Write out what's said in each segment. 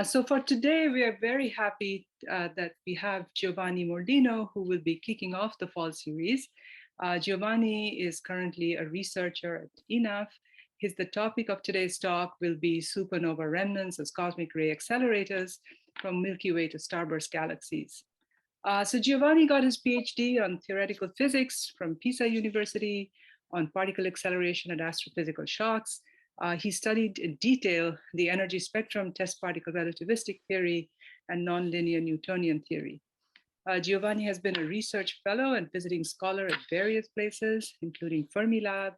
So for today, we are very happy that we have Giovanni Morlino, who will be kicking off the fall series. Giovanni is currently a researcher at INAF. The topic of today's talk will be supernova remnants as cosmic ray accelerators from Milky Way to Starburst galaxies. So Giovanni got his PhD on theoretical physics from Pisa University on particle acceleration and astrophysical shocks. He studied in detail the energy spectrum, test particle relativistic theory, and nonlinear Newtonian theory. Giovanni has been a research fellow and visiting scholar at various places, including Fermilab,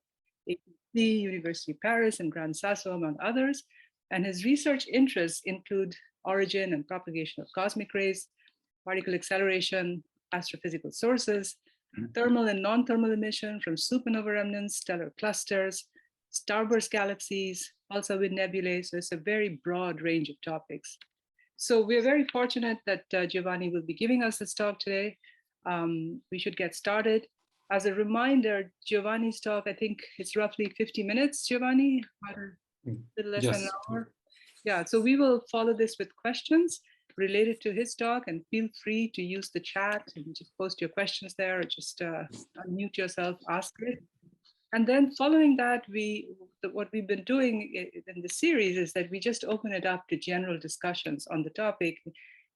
APC, University of Paris, and Gran Sasso, among others. And his research interests include origin and propagation of cosmic rays, particle acceleration, astrophysical sources, thermal and non-thermal emission from supernova remnants, stellar clusters, starburst galaxies, pulsar wind nebulae. So it's a very broad range of topics. So we're very fortunate that Giovanni will be giving us this talk today. We should get started. As a reminder, Giovanni's talk, I think it's roughly 50 minutes, Giovanni, a little less than an hour. Yeah, so we will follow this with questions related to his talk, and feel free to use the chat and just post your questions there, or just unmute yourself, ask it. And then following that, what we've been doing in the series is that we just open it up to general discussions on the topic.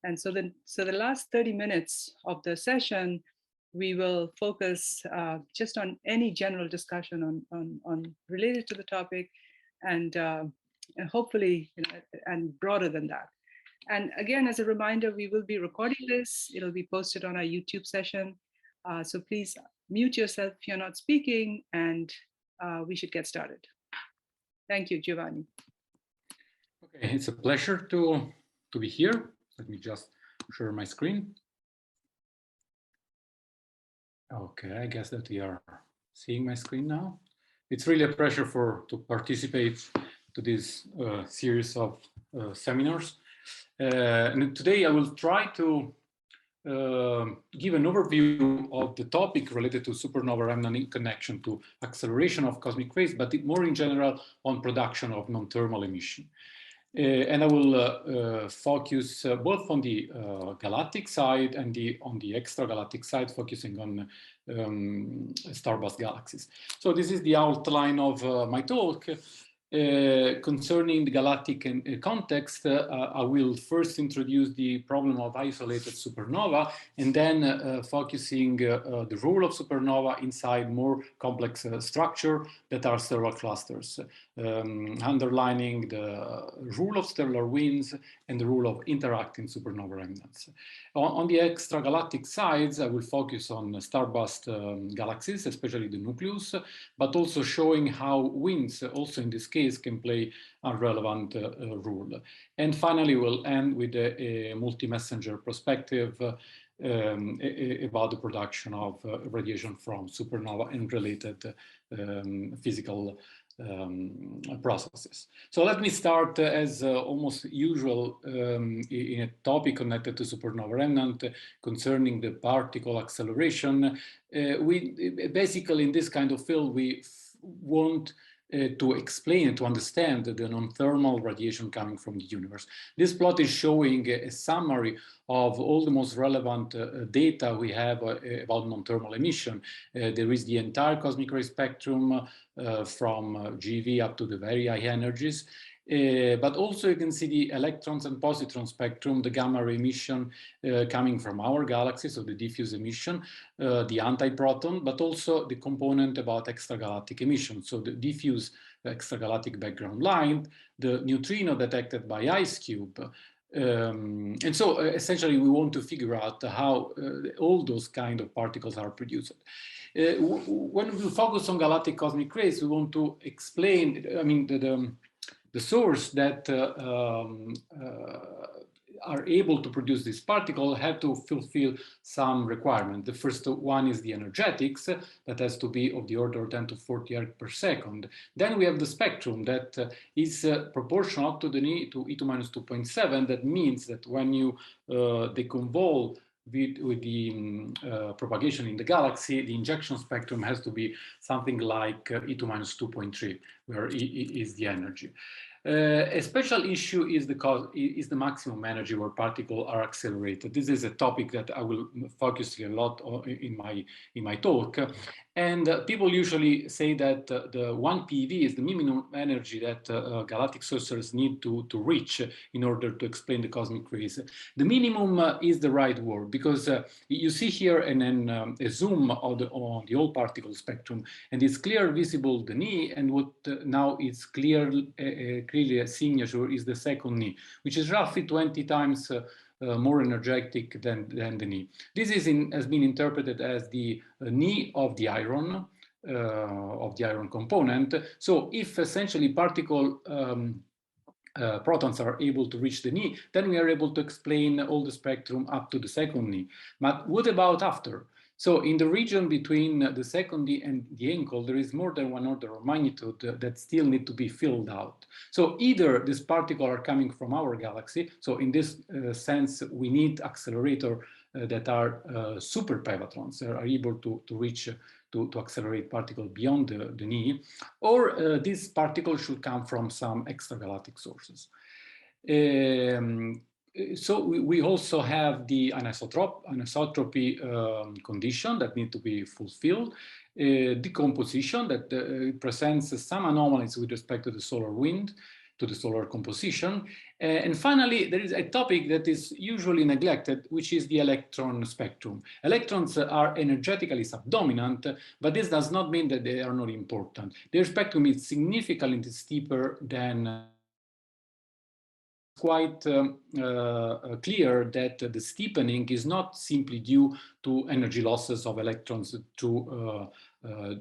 And so the last 30 minutes of the session, we will focus just on any general discussion on related to the topic, and hopefully, and broader than that. And again, as a reminder, we will be recording this. It'll be posted on our YouTube session. So please mute yourself if you're not speaking, and we should get started. Thank you, Giovanni. Okay, it's a pleasure to be here. Let me just share my screen. Okay, I guess that we are seeing my screen now. It's really a pleasure to participate to this series of seminars. And today I will try to give an overview of the topic related to supernova remnant in connection to acceleration of cosmic rays, but more in general on production of non-thermal emission. And I will focus both on the galactic side and on the extragalactic side, focusing on starburst galaxies. So this is the outline of my talk. Concerning the galactic context, I will first introduce the problem of isolated supernova, and then focusing the role of supernova inside more complex structure that are stellar clusters, underlining the role of stellar winds and the role of interacting supernova remnants. On the extragalactic sides, I will focus on starburst galaxies, especially the nucleus, but also showing how winds, also in this case, can play a relevant role. And finally, we'll end with a multi-messenger perspective about the production of radiation from supernova and related physical processes. So let me start as almost usual in a topic connected to supernova remnant concerning the particle acceleration. We basically, in this kind of field, we want to explain and to understand the non-thermal radiation coming from the universe. This plot is showing a summary of all the most relevant data we have about non-thermal emission. There is the entire cosmic ray spectrum from GeV up to the very high energies. But also you can see the electrons and positron spectrum, the gamma ray emission coming from our galaxy, so the diffuse emission, the antiproton, but also the component about extragalactic emission, so the diffuse extragalactic background line, the neutrino detected by IceCube. And so essentially we want to figure out how all those kind of particles are produced. When we focus on galactic cosmic rays, we want to explain, I mean, the source that are able to produce this particle have to fulfill some requirement. The first one is the energetics, that has to be of the order of 10 to 40 arc per second. Then we have the spectrum that is proportional to the e to minus 2.7. That means that when you deconvolve with the propagation in the galaxy, the injection spectrum has to be something like e to minus 2.3. where is the energy. A special issue is the maximum energy where particles are accelerated. This is a topic that I will focus a lot on in my talk. And people usually say that the 1 PeV is the minimum energy that galactic saucers need to reach in order to explain the cosmic rays. The minimum is the right word, because you see here a zoom on the whole particle spectrum, and it's clear visible the knee, and what now is clearly a signature is the second knee, which is roughly 20 times more energetic than the knee. This has been interpreted as the knee of the iron component. So if essentially particle protons are able to reach the knee, then we are able to explain all the spectrum up to the second knee. But what about after? So in the region between the second knee and the ankle, there is more than one order of magnitude that still need to be filled out. So either these particles are coming from our galaxy, so in this sense, we need accelerators that are super pivotrons, that are able to reach to accelerate particles beyond the knee, or these particles should come from some extragalactic sources. So we also have the anisotropy condition that need to be fulfilled, decomposition that presents some anomalies with respect to the solar wind, to the solar composition. And finally, there is a topic that is usually neglected, which is the electron spectrum. Electrons are energetically subdominant, but this does not mean that they are not important. Their spectrum is significantly steeper than quite clear that the steepening is not simply due to energy losses of electrons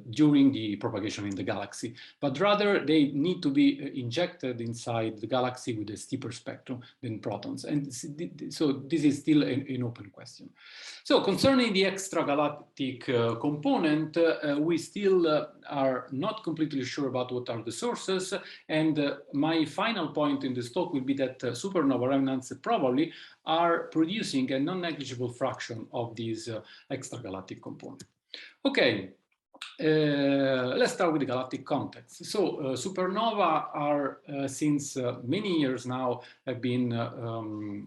during the propagation in the galaxy, but rather they need to be injected inside the galaxy with a steeper spectrum than protons. And so this is still an open question. So concerning the extragalactic component, we still are not completely sure about what are the sources. And my final point in this talk will be that supernova remnants probably are producing a non-negligible fraction of these extragalactic components. Okay. Let's start with the galactic context. So supernova are, since many years now, have been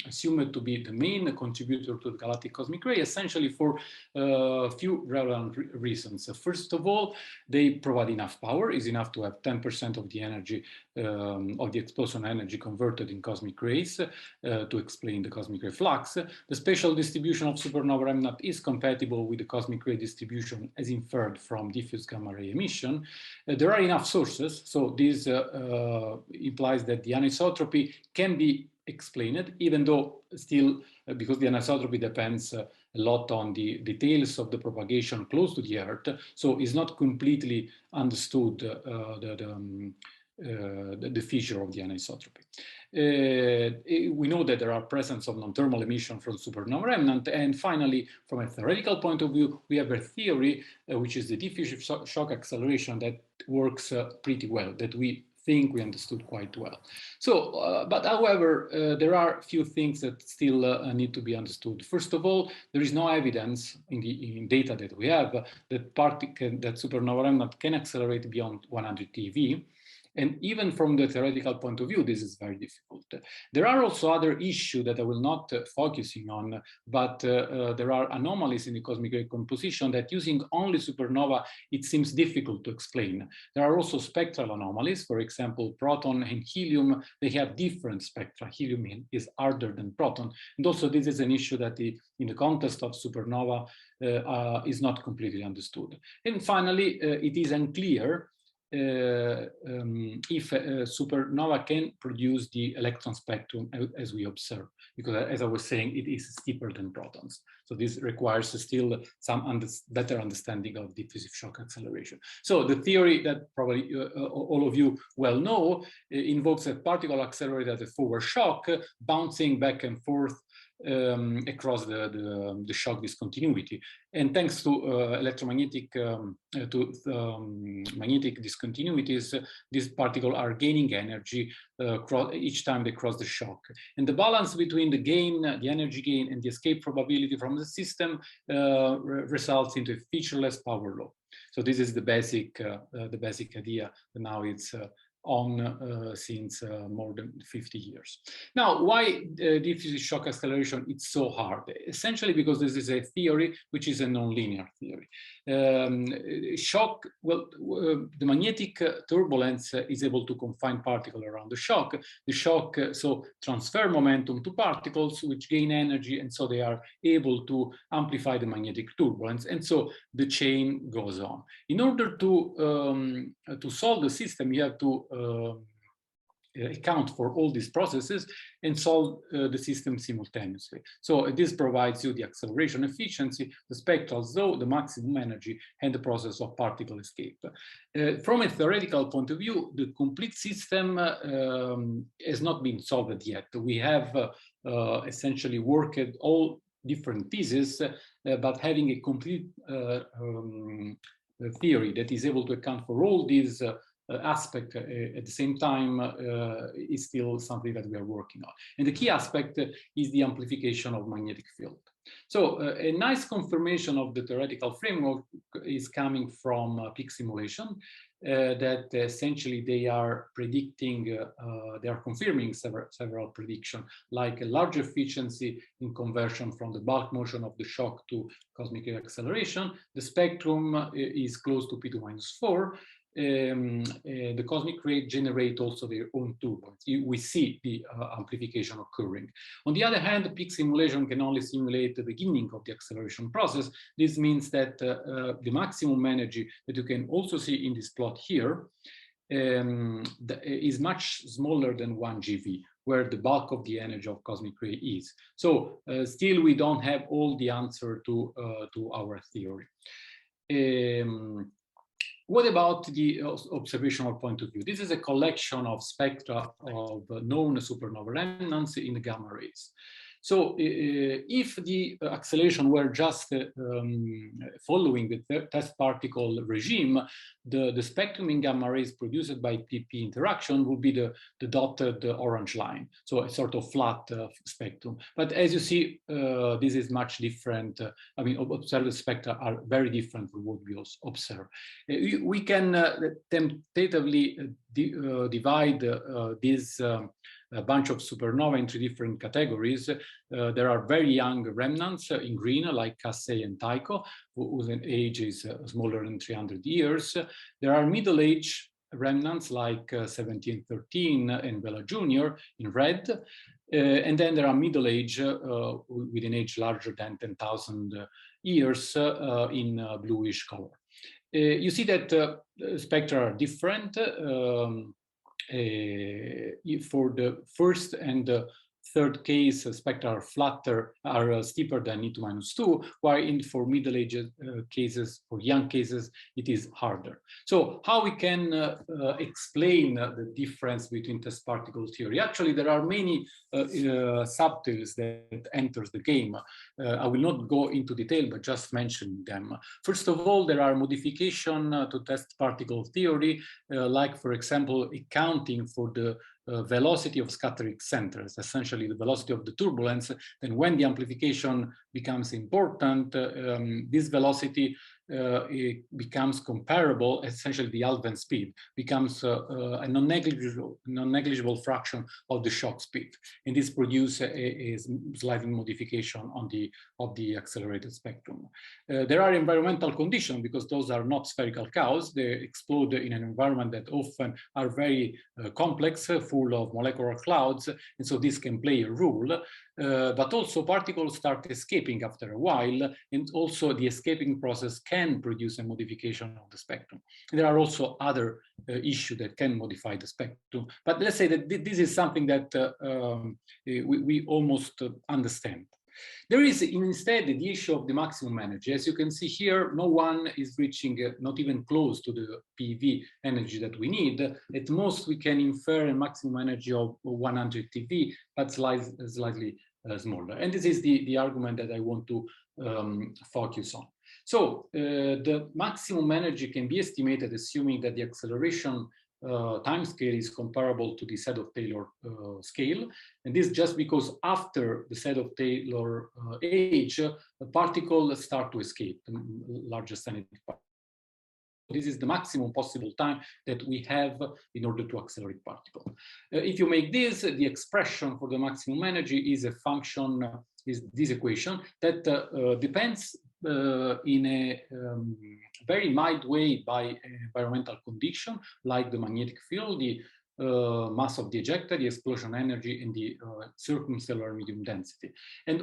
assumed to be the main contributor to the galactic cosmic ray, essentially for a few relevant reasons. First of all, they provide enough power, is enough to have 10% of the energy, of the explosion energy converted in cosmic rays to explain the cosmic ray flux. The spatial distribution of supernova remnant is compatible with the cosmic ray distribution as inferred from diffuse gamma ray emission. There are enough sources, so this implies that the anisotropy can be explained, even though still, because the anisotropy depends a lot on the details of the propagation close to the Earth, so it's not completely understood the feature of the anisotropy. We know that there are presence of non-thermal emission from supernova remnant, and finally, from a theoretical point of view, we have a theory which is the diffusive shock acceleration that works pretty well, that we think we understood quite well. So, but however, there are a few things that still need to be understood. First of all, there is no evidence in data that we have that supernova remnant can accelerate beyond 100 TeV. And even from the theoretical point of view, this is very difficult. There are also other issues that I will not focusing on, but there are anomalies in the cosmic ray composition that using only supernova, it seems difficult to explain. There are also spectral anomalies. For example, proton and helium, they have different spectra. Helium is harder than proton. And also this is an issue that in the context of supernova is not completely understood. And finally, it is unclear if supernova can produce the electron spectrum as we observe, because as I was saying, it is steeper than protons. So this requires still some better understanding of diffusive shock acceleration. So the theory that probably all of you well know invokes a particle accelerator at a forward shock, bouncing back and forth across the shock discontinuity. And thanks to electromagnetic magnetic discontinuities, these particles are gaining energy each time they cross the shock. And the balance between the gain, the energy gain, and the escape probability from the system results into a featureless power law. So this is the basic idea. Now it's on since more than 50 years. Now, why diffuse shock acceleration is so hard? Essentially because this is a theory which is a nonlinear theory. Shock, well, the magnetic turbulence is able to confine particles around the shock. The shock so transfer momentum to particles which gain energy, and so they are able to amplify the magnetic turbulence, and so the chain goes on. In order to solve the system, you have to account for all these processes and solve the system simultaneously. So this provides you the acceleration efficiency, the spectral flow, the maximum energy, and the process of particle escape. From a theoretical point of view, the complete system has not been solved yet. We have essentially worked all different pieces, but having a complete theory that is able to account for all these aspect at the same time is still something that we are working on. And the key aspect is the amplification of magnetic field. So a nice confirmation of the theoretical framework is coming from peak simulation, that essentially they are predicting, they are confirming several predictions, like a large efficiency in conversion from the bulk motion of the shock to cosmic ray acceleration. The spectrum is close to P2-4. The cosmic ray generate also their own turbulence. We see the amplification occurring. On the other hand, peak simulation can only simulate the beginning of the acceleration process. This means that the maximum energy that you can also see in this plot here is much smaller than 1 GeV, where the bulk of the energy of cosmic ray is. So still we don't have all the answer to our theory. What about the observational point of view? This is a collection of spectra of known supernova remnants in gamma rays. So if the acceleration were just following the test particle regime, the spectrum in gamma rays produced by PP interaction would be the dotted orange line. So a sort of flat spectrum. But as you see, this is much different. I mean, observed spectra are very different from what we observe. We can tentatively divide this a bunch of supernova into different categories. There are very young remnants in green, like Casey and Tycho, whose age is smaller than 300 years. There are middle-aged remnants like 1713 and Vela Jr. in red. And then there are middle-aged with an age larger than 10,000 years in bluish color. You see that spectra are different. For the first and the third case, spectra are flatter, are steeper than E2-2, while for middle-aged cases, for young cases, it is harder. So how we can explain the difference between test particle theory? Actually, there are many subtleties that enters the game. I will not go into detail, but just mention them. First of all, there are modifications to test particle theory, like, for example, accounting for the velocity of scattering centers, essentially the velocity of the turbulence. Then when the amplification becomes important, this velocity it becomes comparable, essentially the Alfvén speed becomes a non-negligible fraction of the shock speed. And this produces a slight modification on the accelerated spectrum. There are environmental conditions, because those are not spherical chaos. They explode in an environment that often are very complex, full of molecular clouds, and so this can play a role. But also particles start escaping after a while, and also the escaping process can produce a modification of the spectrum. And there are also other issues that can modify the spectrum. But let's say that this is something that we almost understand. There is instead the issue of the maximum energy. As you can see here, no one is reaching not even close to the PV energy that we need. At most, we can infer a maximum energy of 100 TeV, but slightly smaller. And this is the argument that I want to focus on. So the maximum energy can be estimated assuming that the acceleration time scale is comparable to the Sedov-Taylor scale. And this just because after the Sedov-Taylor age, the particles start to escape, the largest energy this is the maximum possible time that we have in order to accelerate particle. If you make this, the expression for the maximum energy is a function, is this equation that depends in a very mild way by environmental condition, like the magnetic field, the mass of the ejector, the explosion energy, and the circumstellar medium density. And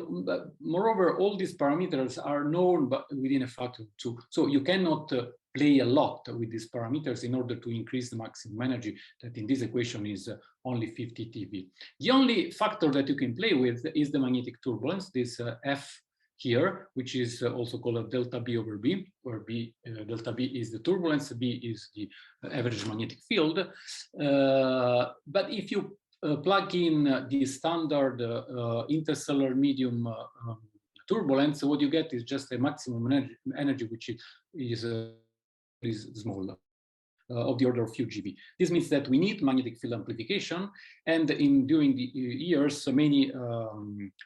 moreover, all these parameters are known but within a factor of 2. So you cannot play a lot with these parameters in order to increase the maximum energy that in this equation is only 50 TeV. The only factor that you can play with is the magnetic turbulence, this F here, which is also called delta B over B, where delta B is the turbulence, B is the average magnetic field. But if you plug in the standard interstellar medium turbulence, what you get is just a maximum energy which is smaller. Of the order of few GeV. This means that we need magnetic field amplification, and during the years, many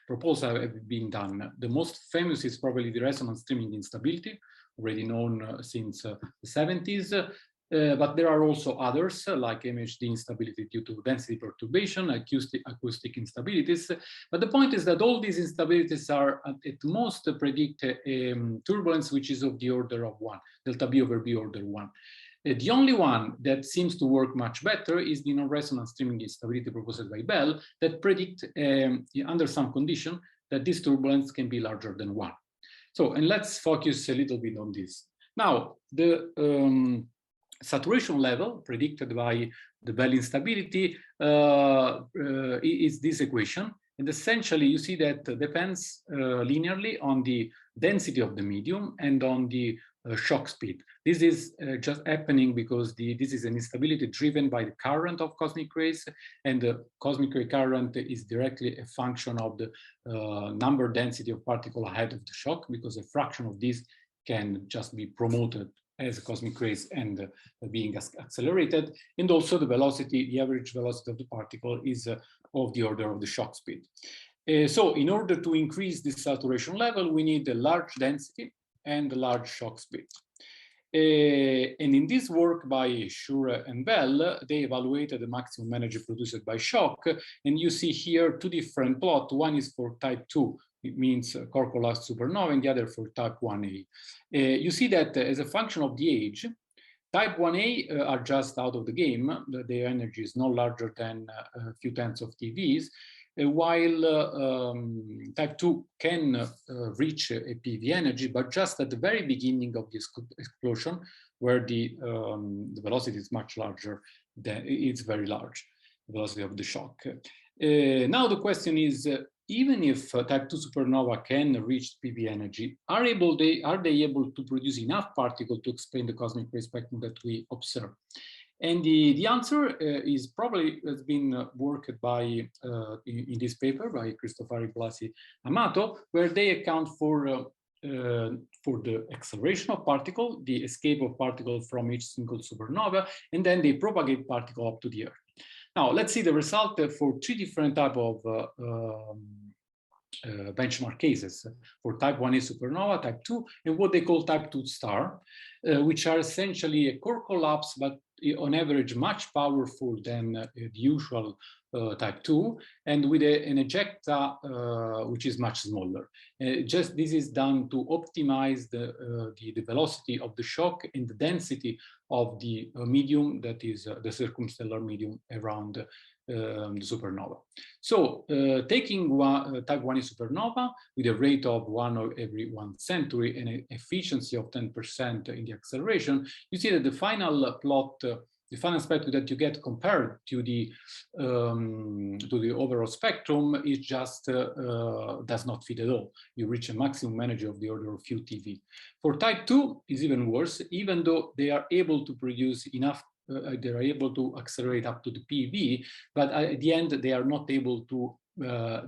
proposals have been done. The most famous is probably the resonance streaming instability, already known since the 70s. But there are also others, like MHD instability due to density perturbation, acoustic instabilities. But the point is that all these instabilities are at most predict turbulence which is of the order of 1, delta B over B order 1. The only one that seems to work much better is the non-resonance streaming instability proposed by Bell that predict under some condition that this turbulence can be larger than 1. So, and let's focus a little bit on this. Now, the saturation level predicted by the Bell instability is this equation. And essentially, you see that depends linearly on the density of the medium and on the shock speed. This is just happening because this is an instability driven by the current of cosmic rays, and the cosmic ray current is directly a function of the number density of particle ahead of the shock, because a fraction of this can just be promoted as cosmic rays and being accelerated. And also the velocity, the average velocity of the particle is of the order of the shock speed. So in order to increase this saturation level, we need a large density and a large shock speed. And in this work by Schure and Bell, they evaluated the maximum energy produced by shock. And you see here two different plots. One is for type 2, it means core collapse supernova, and the other for type 1a. You see that as a function of the age, type 1a are just out of the game. Their energy is no larger than a few tenths of TeVs, while type 2 can reach a PV energy, but just at the very beginning of this explosion, where the velocity is much larger, than it's very large, the velocity of the shock. Now the question is, even if type 2 supernova can reach PV energy, are they able to produce enough particles to explain the cosmic ray spectrum that we observe? And the answer is probably has been worked by in this paper by Cristofari, Blasi, Amato, where they account for the acceleration of particle, the escape of particle from each single supernova, and then they propagate particle up to the Earth. Now, let's see the result for three different types of benchmark cases for type 1a supernova, type 2, and what they call type 2 star, which are essentially a core collapse, but on average much powerful than the usual type 2, and with an ejecta which is much smaller. Just this is done to optimize the velocity of the shock and the density of the medium, that is the circumstellar medium around the supernova. So taking type 1a supernova with a rate of 1 every 1 century and an efficiency of 10% in the acceleration, you see that the final plot, the final spectrum that you get compared to the overall spectrum is just does not fit at all. You reach a maximum energy of the order of few TeV. For type 2 is even worse, even though they are able to produce enough, they are able to accelerate up to the PeV, but at the end they are not able to,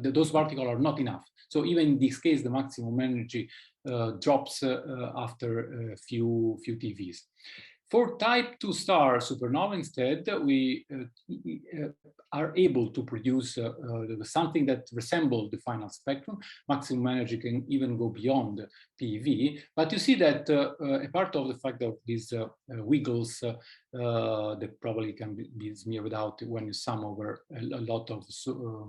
those particles are not enough. So even in this case, the maximum energy drops after a few TeVs. For type 2 star supernova, instead, we are able to produce something that resembles the final spectrum. Maximum energy can even go beyond PeV. But you see that a part of the fact of these wiggles that probably can be smeared out when you sum over a lot of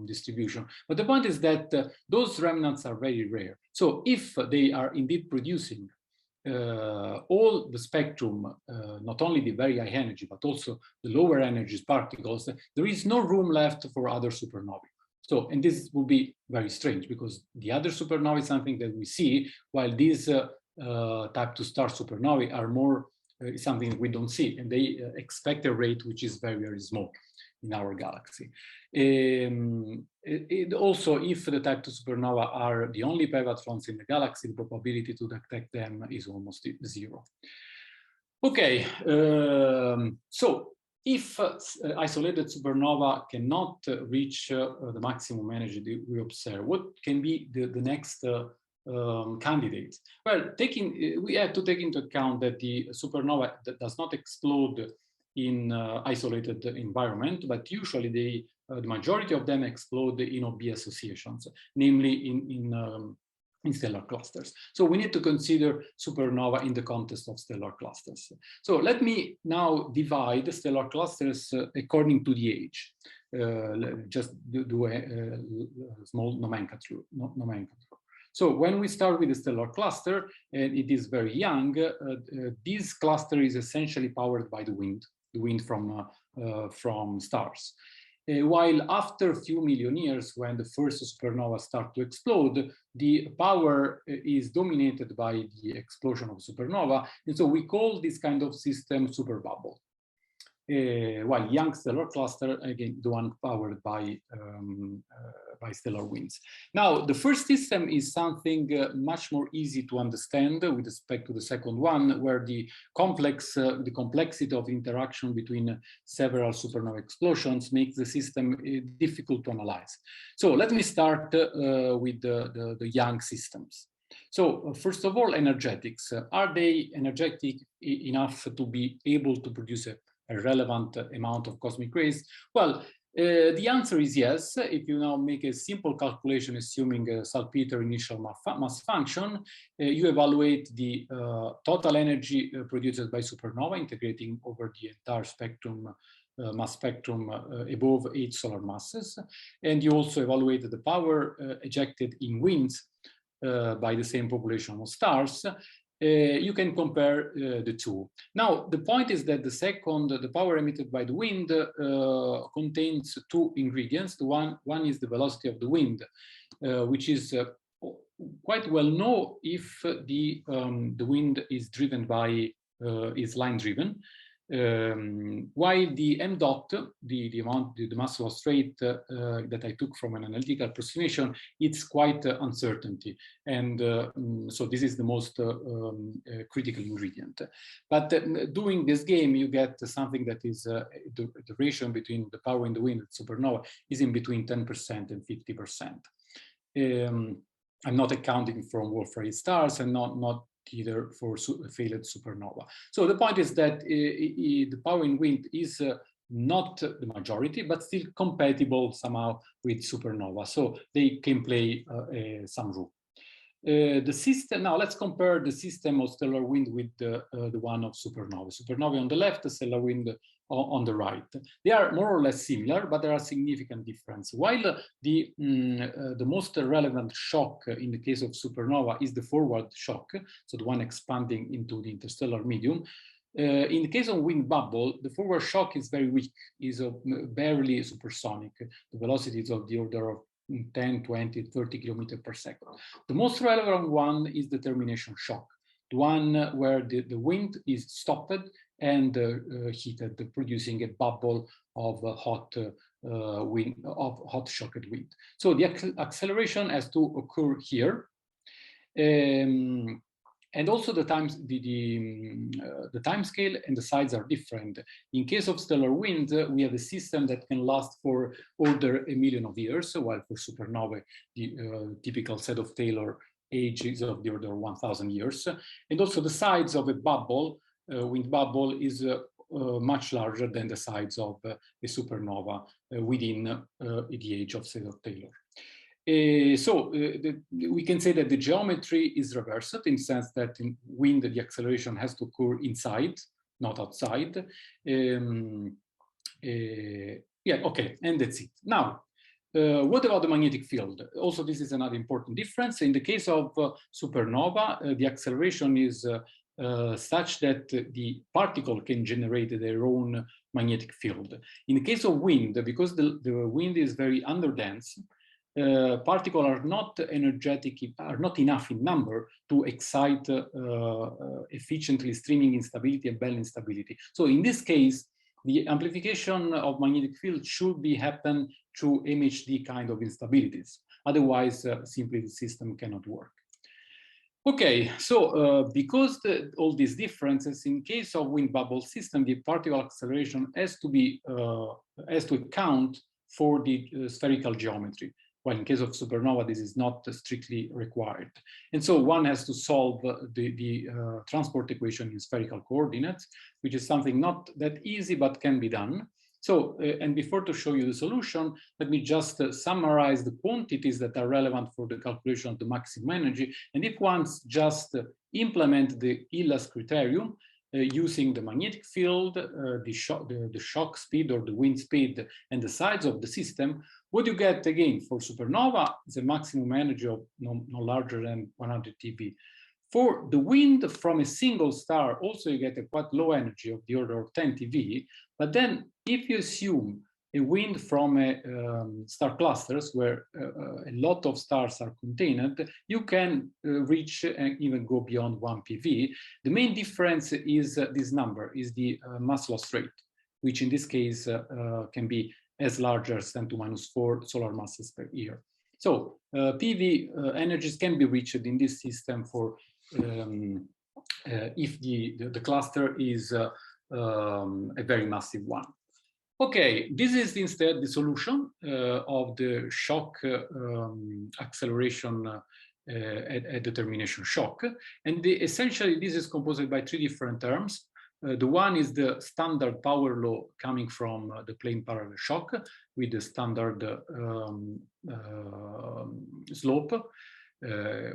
distribution. But the point is that those remnants are very rare. So if they are indeed producing all the spectrum, not only the very high energy, but also the lower energy particles, there is no room left for other supernovae. So, and this will be very strange because the other supernovae is something that we see, while these type 2 star supernovae are more something we don't see, and they expect a rate which is very, very small in our galaxy. Also, if the type 2 supernova are the only pevatrons in the galaxy, the probability to detect them is almost 0. Okay, so if isolated supernova cannot reach the maximum energy that we observe, what can be the next candidates? Well, we have to take into account that the supernova does not explode in isolated environment, but usually the majority of them explode in OB associations, namely in stellar clusters. So we need to consider supernova in the context of stellar clusters. So let me now divide the stellar clusters according to the age. Just do a small nomenclature. So when we start with the stellar cluster, and it is very young, this cluster is essentially powered by the wind from stars. While after a few million years, when the first supernova start to explode, the power is dominated by the explosion of supernova. And so we call this kind of system superbubble. While young stellar cluster, again, the one powered by stellar winds. Now, the first system is something much more easy to understand with respect to the second one, where the complexity of interaction between several supernova explosions makes the system difficult to analyze. So let me start with the young systems. So first of all, energetics. Are they energetic enough to be able to produce a relevant amount of cosmic rays? Well, the answer is yes. If you now make a simple calculation assuming a salpeter initial mass function, you evaluate the total energy produced by supernova, integrating over the entire spectrum, mass spectrum above 8 solar masses, and you also evaluate the power ejected in winds by the same population of stars. You can compare the two. Now, the point is that the power emitted by the wind contains two ingredients. One is the velocity of the wind, which is quite well known if the wind is driven by, is line driven. While the m dot, the mass loss rate that I took from an analytical approximation, it's quite uncertainty, and so this is the most critical ingredient. But doing this game, you get something that is the ratio between the power in the wind and supernova is in between 10% and 50%. I'm not accounting for Wolf-Rayet stars and not either for failed supernova. So the point is that the power in wind is not the majority, but still compatible somehow with supernova. So they can play some role. The system, now let's compare the system of stellar wind with the one of supernova. Supernova on the left, stellar wind on the right. They are more or less similar, but there are significant differences. While the most relevant shock in the case of supernova is the forward shock, so the one expanding into the interstellar medium, in the case of wind bubble, the forward shock is very weak, is barely supersonic. The velocity is of the order of 10, 20, 30 kilometers per second. The most relevant one is the termination shock, the one where the wind is stopped and heated, producing a bubble of hot wind, of hot shocked wind. So the acceleration has to occur here. And also the time scale and the size are different. In case of stellar wind, we have a system that can last for over 1 million of years, while for supernova, the typical set of Taylor age is of the order of 1,000 years. And also the size of a bubble wind bubble is much larger than the size of a supernova within the age of Taylor. We can say that the geometry is reversed in the sense that in wind, the acceleration has to occur inside, not outside. Yeah, okay, and that's it. Now, what about the magnetic field? Also, this is another important difference. In the case of supernova, the acceleration is such that the particle can generate their own magnetic field. In the case of wind, because the wind is very underdense, particles are not energetic, are not enough in number to excite efficiently streaming instability and bell instability. So in this case, the amplification of magnetic field should be happen through MHD kind of instabilities. Otherwise, simply the system cannot work. Okay, so because all these differences, in case of wind bubble system, the particle acceleration has to account for the spherical geometry. While in case of supernova, this is not strictly required. And so one has to solve the transport equation in spherical coordinates, which is something not that easy, but can be done. So, and before to show you the solution, let me just summarize the quantities that are relevant for the calculation of the maximum energy. And if one just implement the ILAS criterion, using the magnetic field, the shock speed or the wind speed, and the size of the system, what you get again for supernova is a maximum energy of no larger than 100 TeV. For the wind from a single star, also you get a quite low energy of the order of 10 TeV. But then if you assume a wind from a star clusters where a lot of stars are contained, you can reach and even go beyond 1 PV. The main difference is this number, is the mass loss rate, which in this case can be as large as 10 to minus 4 solar masses per year. So PV energies can be reached in this system for if the cluster is a very massive one. Okay, this is instead the solution of the shock acceleration at the termination shock. And essentially, this is composed by three different terms. The one is the standard power law coming from the plane parallel shock with the standard slope,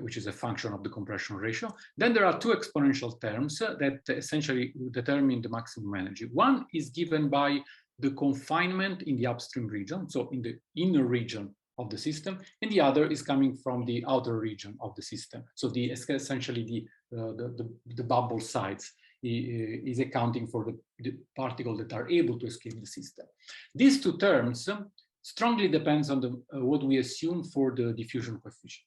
which is a function of the compression ratio. Then there are two exponential terms that essentially determine the maximum energy. One is given by the confinement in the upstream region, so in the inner region of the system, and the other is coming from the outer region of the system. So essentially the bubble size is accounting for the particles that are able to escape the system. These two terms strongly depends on what we assume for the diffusion coefficient.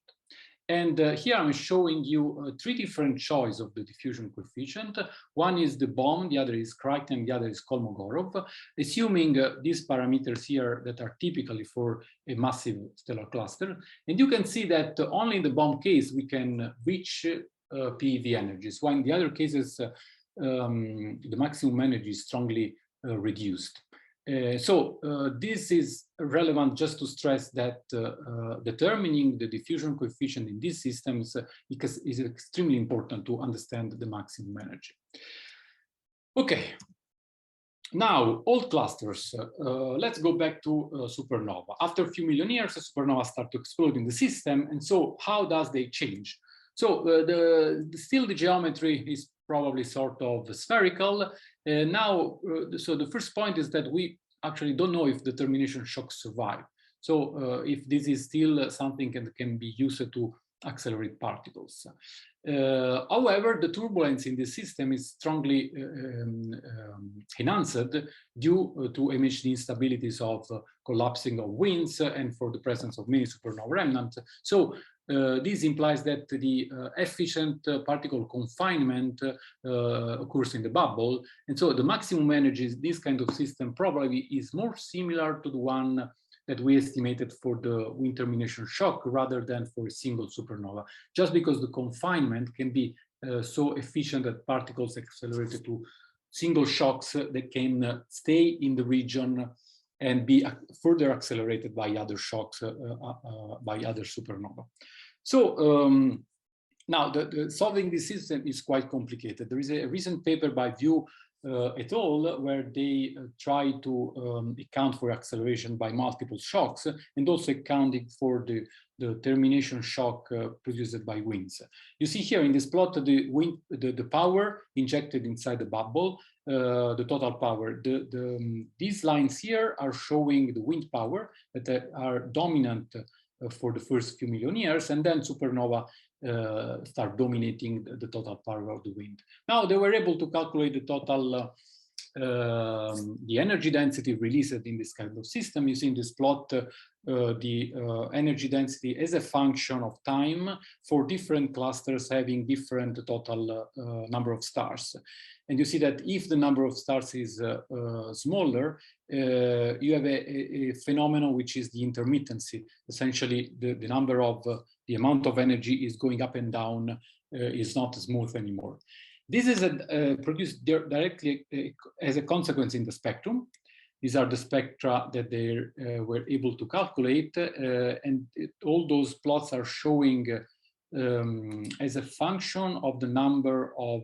And here I'm showing you three different choices of the diffusion coefficient. One is the Bohm, the other is Crichton, the other is Kolmogorov, assuming these parameters here that are typically for a massive stellar cluster. And you can see that only in the Bohm case we can reach PeV energies, while in the other cases the maximum energy is strongly reduced. This is relevant just to stress that determining the diffusion coefficient in these systems is extremely important to understand the maximum energy. Okay, now old clusters. Let's go back to supernova. After a few million years, supernova start to explode in the system, and so how does they change? So still the geometry is probably sort of spherical. So the first point is that we actually don't know if the termination shocks survive. So if this is still something that can be used to accelerate particles. However, the turbulence in the system is strongly enhanced due to MHD instabilities of collapsing of winds and for the presence of many supernova remnants. So this implies that the efficient particle confinement occurs in the bubble. And so the maximum energy, this kind of system probably is more similar to the one that we estimated for the wind termination shock rather than for a single supernova, just because the confinement can be so efficient that particles accelerated to single shocks that can stay in the region and be further accelerated by other shocks, by other supernova. So Now, solving this system is quite complicated. There is a recent paper by View et al. Where they try to account for acceleration by multiple shocks and also accounting for the termination shock produced by winds. You see here in this plot the power injected inside the bubble, the total power. These lines here are showing the wind power that are dominant for the first few million years, and then supernova start dominating the total power of the wind. Now they were able to calculate the total, the energy density released in this kind of system. You see in this plot the energy density as a function of time for different clusters having different total number of stars. And you see that if the number of stars is smaller, you have a phenomenon which is the intermittency. Essentially, the number of the amount of energy is going up and down, is not smooth anymore. This is produced directly as a consequence in the spectrum. These are the spectra that they were able to calculate, and all those plots are showing as a function of the number of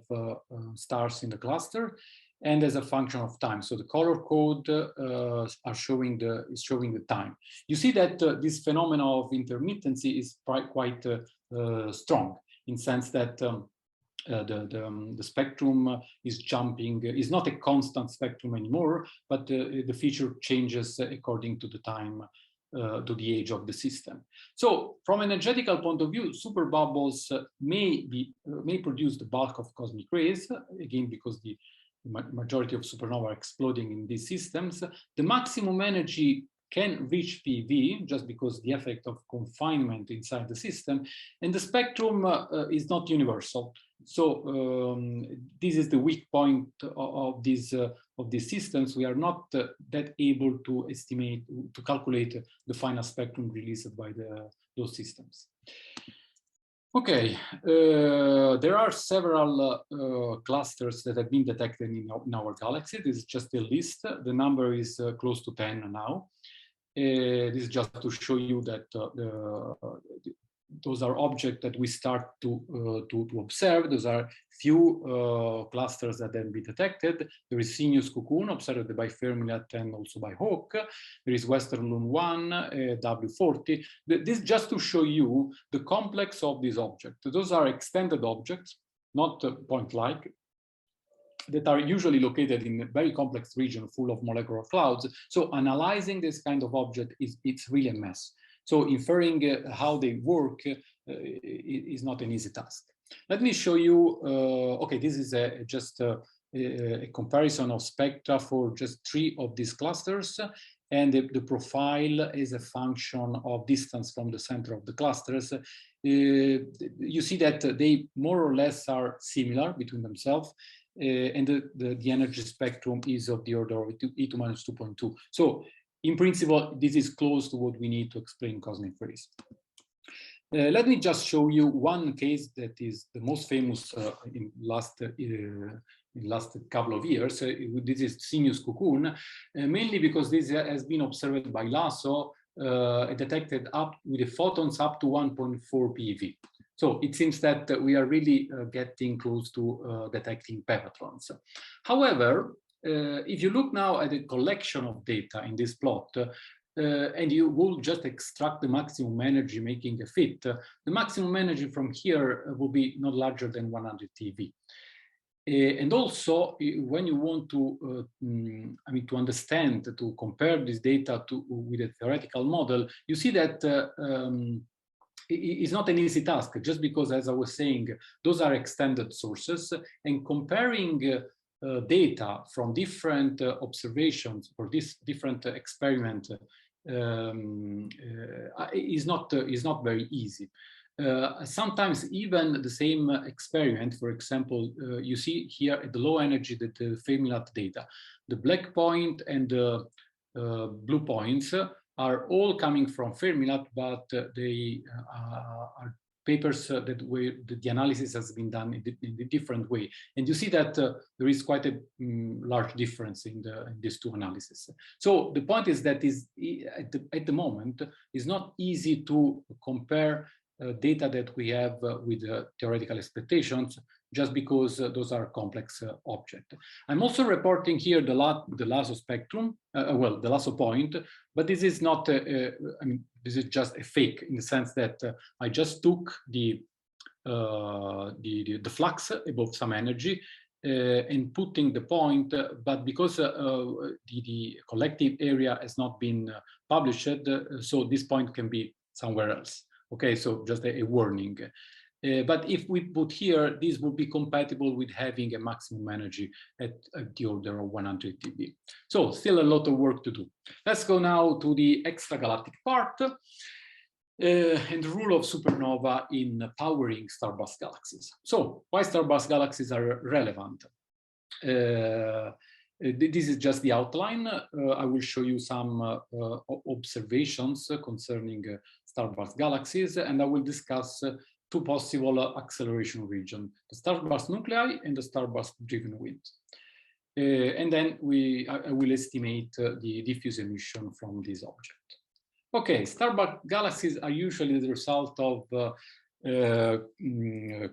stars in the cluster and as a function of time. So the color code is showing the time. You see that this phenomenon of intermittency is quite strong, in sense that the spectrum is jumping, is not a constant spectrum anymore, but the feature changes according to the time, to the age of the system. So from an energetical point of view, superbubbles may produce the bulk of cosmic rays, again, because the majority of supernova are exploding in these systems. The maximum energy can reach PV just because the effect of confinement inside the system, and the spectrum is not universal. So this is the weak point of these systems. We are not that able to estimate, to calculate the final spectrum released by those systems. Okay, there are several clusters that have been detected in our galaxy. This is just a list. The number is close to 10 now. This is just to show you that those are objects that we start to observe. Those are few clusters that then be detected. There is Sirius Cocoon observed by Fermilab and also by Hawk. There is Western Loon 1, W40. This just to show you the complex of these objects. Those are extended objects, not point-like, that are usually located in a very complex region full of molecular clouds. So analyzing this kind of object it's really a mess. So inferring how they work is not an easy task. Let me show you, okay, this is just a comparison of spectra for just 3 of these clusters, and the profile is a function of distance from the center of the clusters. You see that they more or less are similar between themselves, and the energy spectrum is of the order of e to minus 2.2. So in principle, this is close to what we need to explain cosmic rays. Let me just show you one case that is the most famous in last couple of years. This is Sirius Cocoon, mainly because this has been observed by LASSO, detected up with the photons up to 1.4 PeV. So it seems that we are really getting close to detecting pevatrons. However, if you look now at a collection of data in this plot, and you will just extract the maximum energy making a fit, the maximum energy from here will be not larger than 100 TeV. And also, when you want to, to understand, to compare this data with a theoretical model, you see that it's not an easy task, just because, as I was saying, those are extended sources, and comparing data from different observations or this different experiment is not very easy. Sometimes even the same experiment, for example, you see here at the low energy the Fermilab data, the black point and the blue points are all coming from Fermilab, but they are papers that where the analysis has been done in a different way. And you see that there is quite a large difference in these two analyses. So the point is that at the moment, it's not easy to compare data that we have with theoretical expectations, just because those are complex objects. I'm also reporting here the lasso spectrum, well, the lasso point, but this is not, I mean, this is just a fake in the sense that I just took the flux above some energy and putting the point, but because the collective area has not been published, so this point can be somewhere else. Okay, so just a warning. But if we put here, this would be compatible with having a maximum energy at the order of 100 TeV. So still a lot of work to do. Let's go now to the extragalactic part and the role of supernova in powering starburst galaxies. So why starburst galaxies are relevant? This is just the outline. I will show you some observations concerning starburst galaxies, and I will discuss two possible acceleration regions, the starburst nuclei and the starburst-driven wind. And then I will estimate the diffuse emission from this object. Okay, starburst galaxies are usually the result of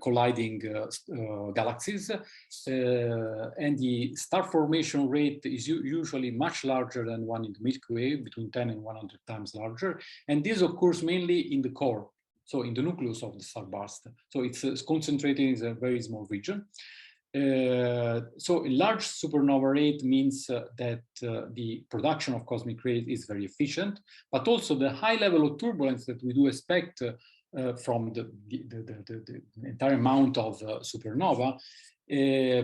colliding galaxies, and the star formation rate is usually much larger than one in the Milky Way, between 10 and 100 times larger, and this occurs mainly in the core, so in the nucleus of the starburst. So it's concentrated in a very small region. So a large supernova rate means that the production of cosmic rays is very efficient, but also the high level of turbulence that we do expect from the entire amount of supernova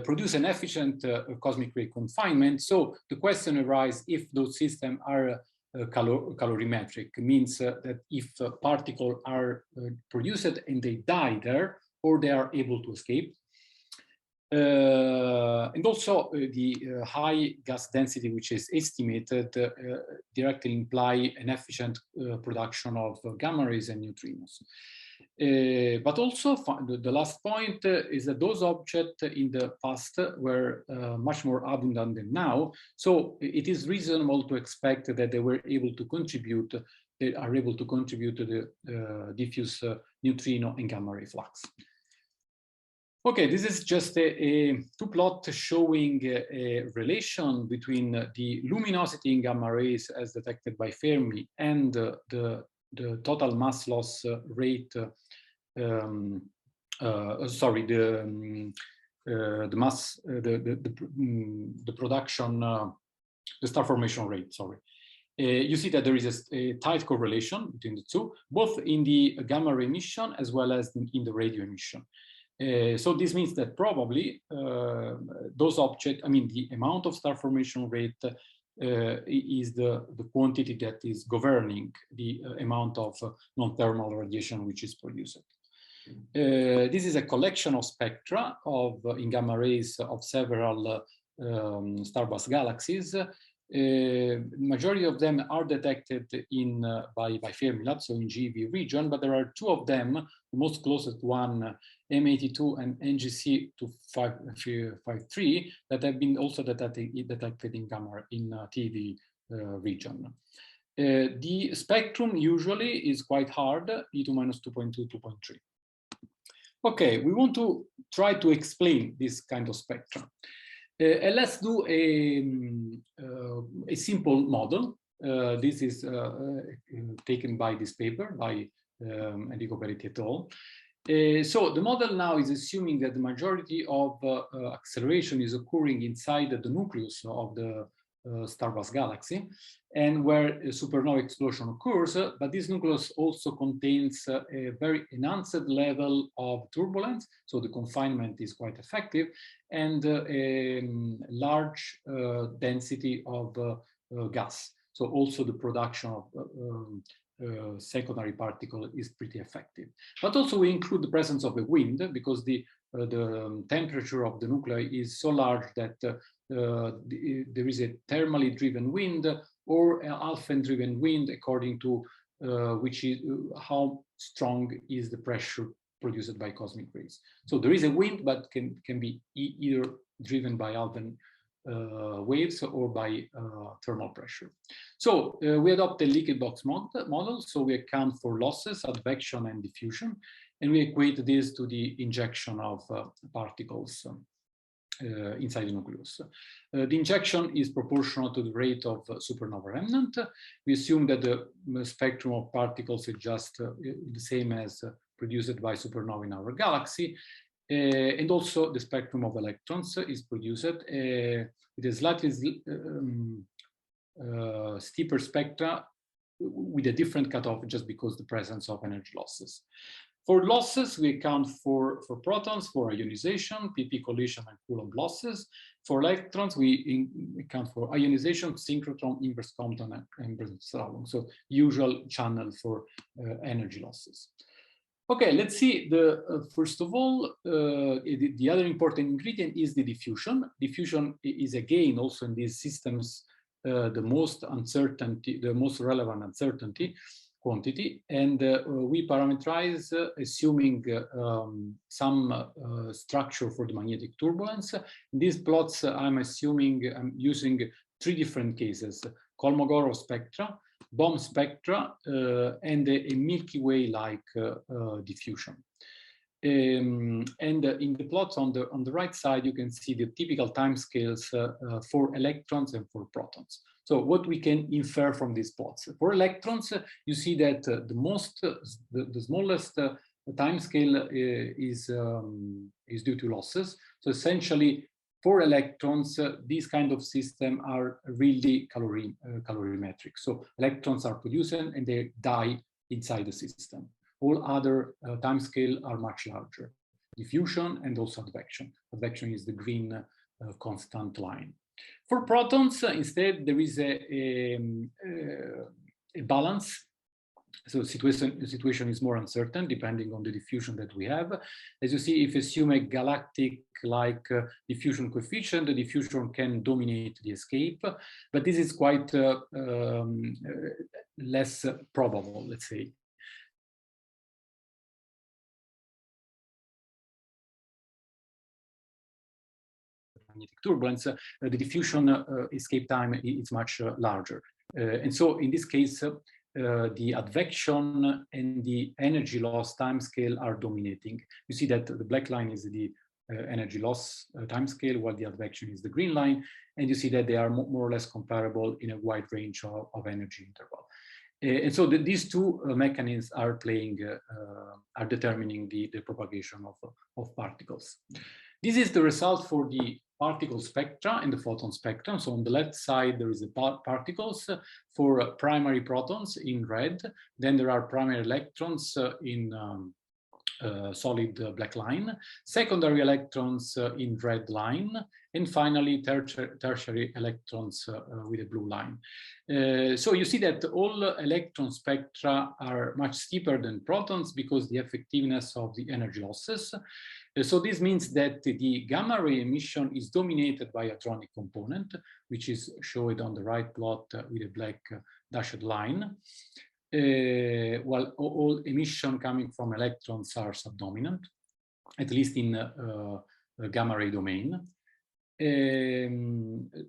produce an efficient cosmic ray confinement. So the question arises if those systems are calorimetric, means that if particles are produced and they die there, or they are able to escape. And also the high gas density, which is estimated, directly imply an efficient production of gamma rays and neutrinos. But also the last point is that those objects in the past were much more abundant than now. So it is reasonable to expect that they were able to contribute, they are able to contribute to the diffuse neutrino and gamma ray flux. Okay, this is just a two plot showing a relation between the luminosity in gamma rays as detected by Fermi and the total mass loss rate. Sorry, the mass, the production, the star formation rate. Sorry. You see that there is a tight correlation between the two, both in the gamma ray emission as well as in the radio emission. So this means that probably those objects, I mean, the amount of star formation rate is the quantity that is governing the amount of non-thermal radiation which is produced. This is a collection of spectra in gamma rays of several starburst galaxies. Majority of them are detected by Fermilab, so in GeV region, but there are two of them, the most closest one, M82 and NGC-253, that have been also detected in gamma in TeV region. The spectrum usually is quite hard, E2 minus 2.2, 2.3. Okay, we want to try to explain this kind of spectrum. And let's do a simple model. This is taken by this paper by Enrico Peretti et al. So the model now is assuming that the majority of acceleration is occurring inside the nucleus of the starburst galaxy, and where a supernova explosion occurs, but this nucleus also contains a very enhanced level of turbulence, so the confinement is quite effective, and a large density of gas. So also the production of secondary particle is pretty effective. But also we include the presence of a wind, because the temperature of the nuclei is so large that there is a thermally driven wind or an alpha driven wind, according to which is how strong is the pressure produced by cosmic rays. So there is a wind, but can be either driven by alpha waves or by thermal pressure. So we adopt a leakage box model, so we account for losses, advection, and diffusion, and we equate this to the injection of particles inside the nucleus. The injection is proportional to the rate of supernova remnant. We assume that the spectrum of particles is just the same as produced by supernova in our galaxy. And also the spectrum of electrons is produced with a slightly steeper spectra with a different cutoff just because the presence of energy losses. For losses, we account for protons, for ionization, pp collision, and Coulomb losses. For electrons, we account for ionization, synchrotron, inverse Compton, and Bremsstrahlung. So usual channel for energy losses. Okay, let's see. First of all, the other important ingredient is the diffusion. Diffusion is again also in these systems the most relevant uncertainty quantity, and we parameterize assuming some structure for the magnetic turbulence. In these plots, I'm using three different cases: Kolmogorov spectra, bomb spectra, and a Milky Way-like diffusion. And in the plots on the right side, you can see the typical timescales for electrons and for protons. So what we can infer from these plots: for electrons, you see that the smallest timescale is due to losses. So essentially, for electrons, these kind of systems are really calorimetric. So electrons are produced and they die inside the system. All other timescale are much larger: diffusion and also advection. Advection is the green constant line. For protons, instead, there is a balance. So the situation is more uncertain depending on the diffusion that we have. As you see, if you assume a galactic-like diffusion coefficient, the diffusion can dominate the escape, but this is quite less probable, let's say. Magnetic turbulence, the diffusion escape time is much larger. And so in this case, the advection and the energy loss timescale are dominating. You see that the black line is the energy loss timescale, while the advection is the green line. And you see that they are more or less comparable in a wide range of energy interval. And so these two mechanisms are determining the propagation of particles. This is the result for the particle spectra and the photon spectrum. So on the left side, there is the particles for primary protons in red. Then there are primary electrons in solid black line, secondary electrons in red line, and finally tertiary electrons with a blue line. So you see that all electron spectra are much steeper than protons because the effectiveness of the energy losses. So this means that the gamma ray emission is dominated by a hadronic component, which is shown on the right plot with a black dashed line, while all emission coming from electrons are subdominant, at least in gamma ray domain.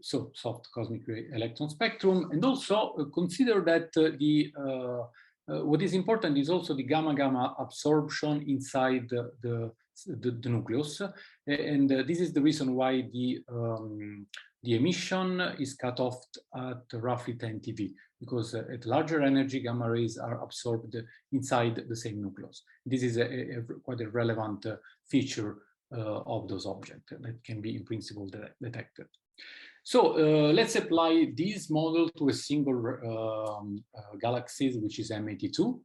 So soft cosmic ray electron spectrum, and also consider that what is important is also the gamma-gamma absorption inside the nucleus, and this is the reason why the emission is cut off at roughly 10 TeV, because at larger energy, gamma rays are absorbed inside the same nucleus. This is quite a relevant feature of those objects that can be in principle detected. So let's apply this model to a single galaxy, which is M82.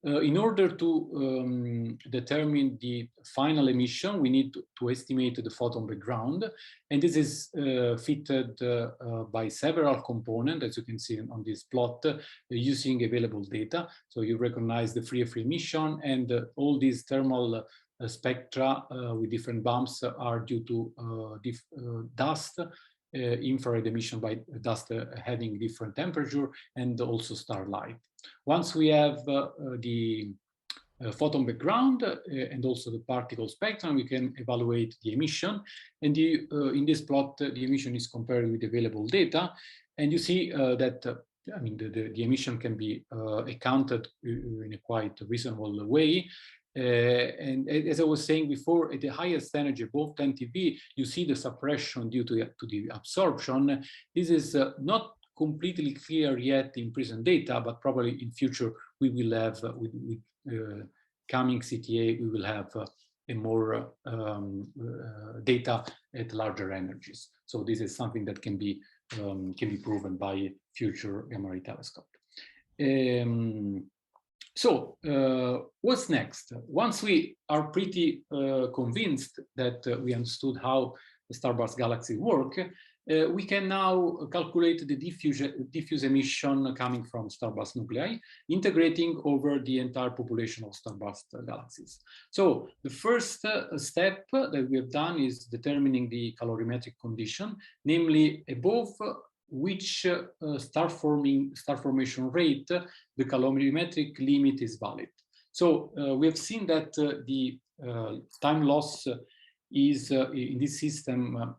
In order to determine the final emission, we need to estimate the photon background. And this is fitted by several components, as you can see on this plot, using available data. So you recognize the free emission, and all these thermal spectra with different bumps are due to dust, infrared emission by dust having different temperature, and also starlight. Once we have the photon background and also the particle spectrum, we can evaluate the emission. And in this plot, the emission is compared with available data. And you see that I mean, the emission can be accounted in a quite reasonable way. And as I was saying before, at the highest energy, above 10 TeV, you see the suppression due to the absorption. This is not completely clear yet in present data, but probably in future we will have, with coming CTA, we will have a more data at larger energies. So this is something that can be proven by future gamma ray telescope. So what's next? Once we are pretty convinced that we understood how the Starburst galaxy work, we can now calculate the diffuse emission coming from Starburst nuclei, integrating over the entire population of Starburst galaxies. So the first step that we have done is determining the calorimetric condition, namely above which star formation rate the calorimetric limit is valid. So we have seen that the time loss is in this system.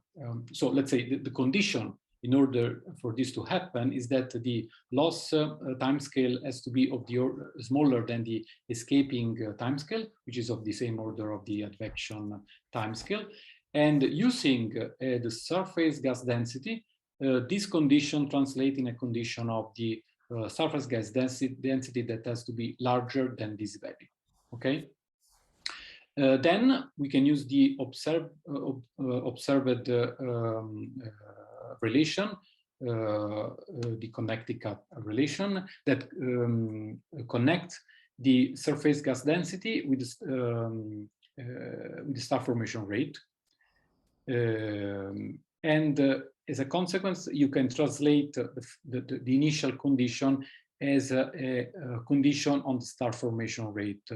So let's say the condition in order for this to happen is that the loss timescale has to be of the smaller than the escaping timescale, which is of the same order of the advection timescale. And using the surface gas density, this condition translates in a condition of the surface gas density that has to be larger than this value. Okay. Then we can use the observed relation, the Connecticut relation that connects the surface gas density with the star formation rate. And as a consequence, you can translate the initial condition as a condition on the star formation rate.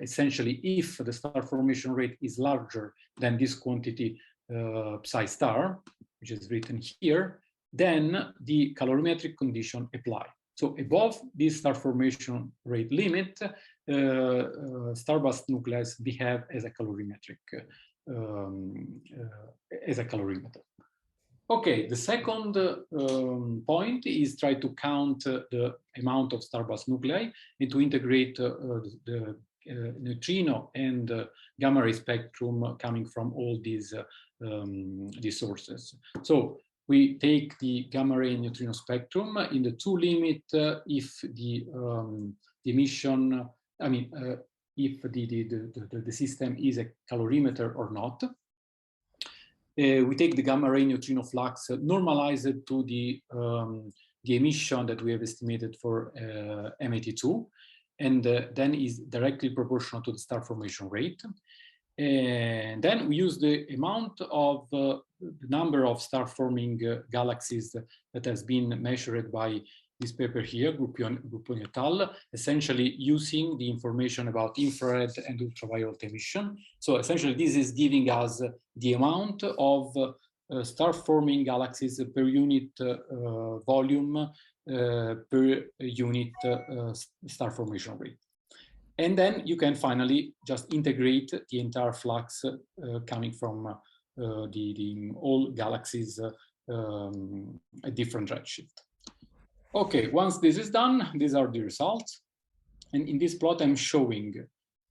Essentially, if the star formation rate is larger than this quantity psi star, which is written here, then the calorimetric condition apply. So above this star formation rate limit, Starburst nuclei behave as a calorimetric calorimeter. Okay, the second point is try to count the amount of Starburst nuclei and to integrate the neutrino and gamma ray spectrum coming from all these sources. So we take the gamma ray and neutrino spectrum in the two limit if the emission, I mean, if the system is a calorimeter or not. We take the gamma ray neutrino flux, normalize it to the emission that we have estimated for M82, and then is directly proportional to the star formation rate. And then we use the amount of the number of star forming galaxies that has been measured by this paper here, Grupponi et al., essentially using the information about infrared and ultraviolet emission. So essentially this is giving us the amount of star-forming galaxies per unit volume per unit star formation rate. And then you can finally just integrate the entire flux coming from all galaxies at different redshift. Okay, once this is done, these are the results. And in this plot, I'm showing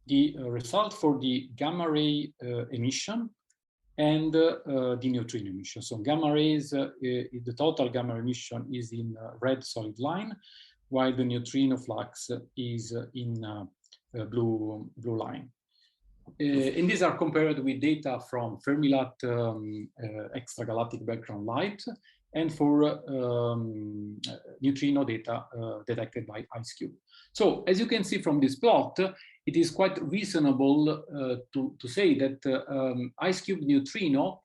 the result for the gamma ray emission and the neutrino emission. So gamma rays, the total gamma emission is in red solid line, while the neutrino flux is in blue line. And these are compared with data from Fermi-Lat extragalactic background light and for neutrino data detected by IceCube. So as you can see from this plot, it is quite reasonable to say that IceCube neutrino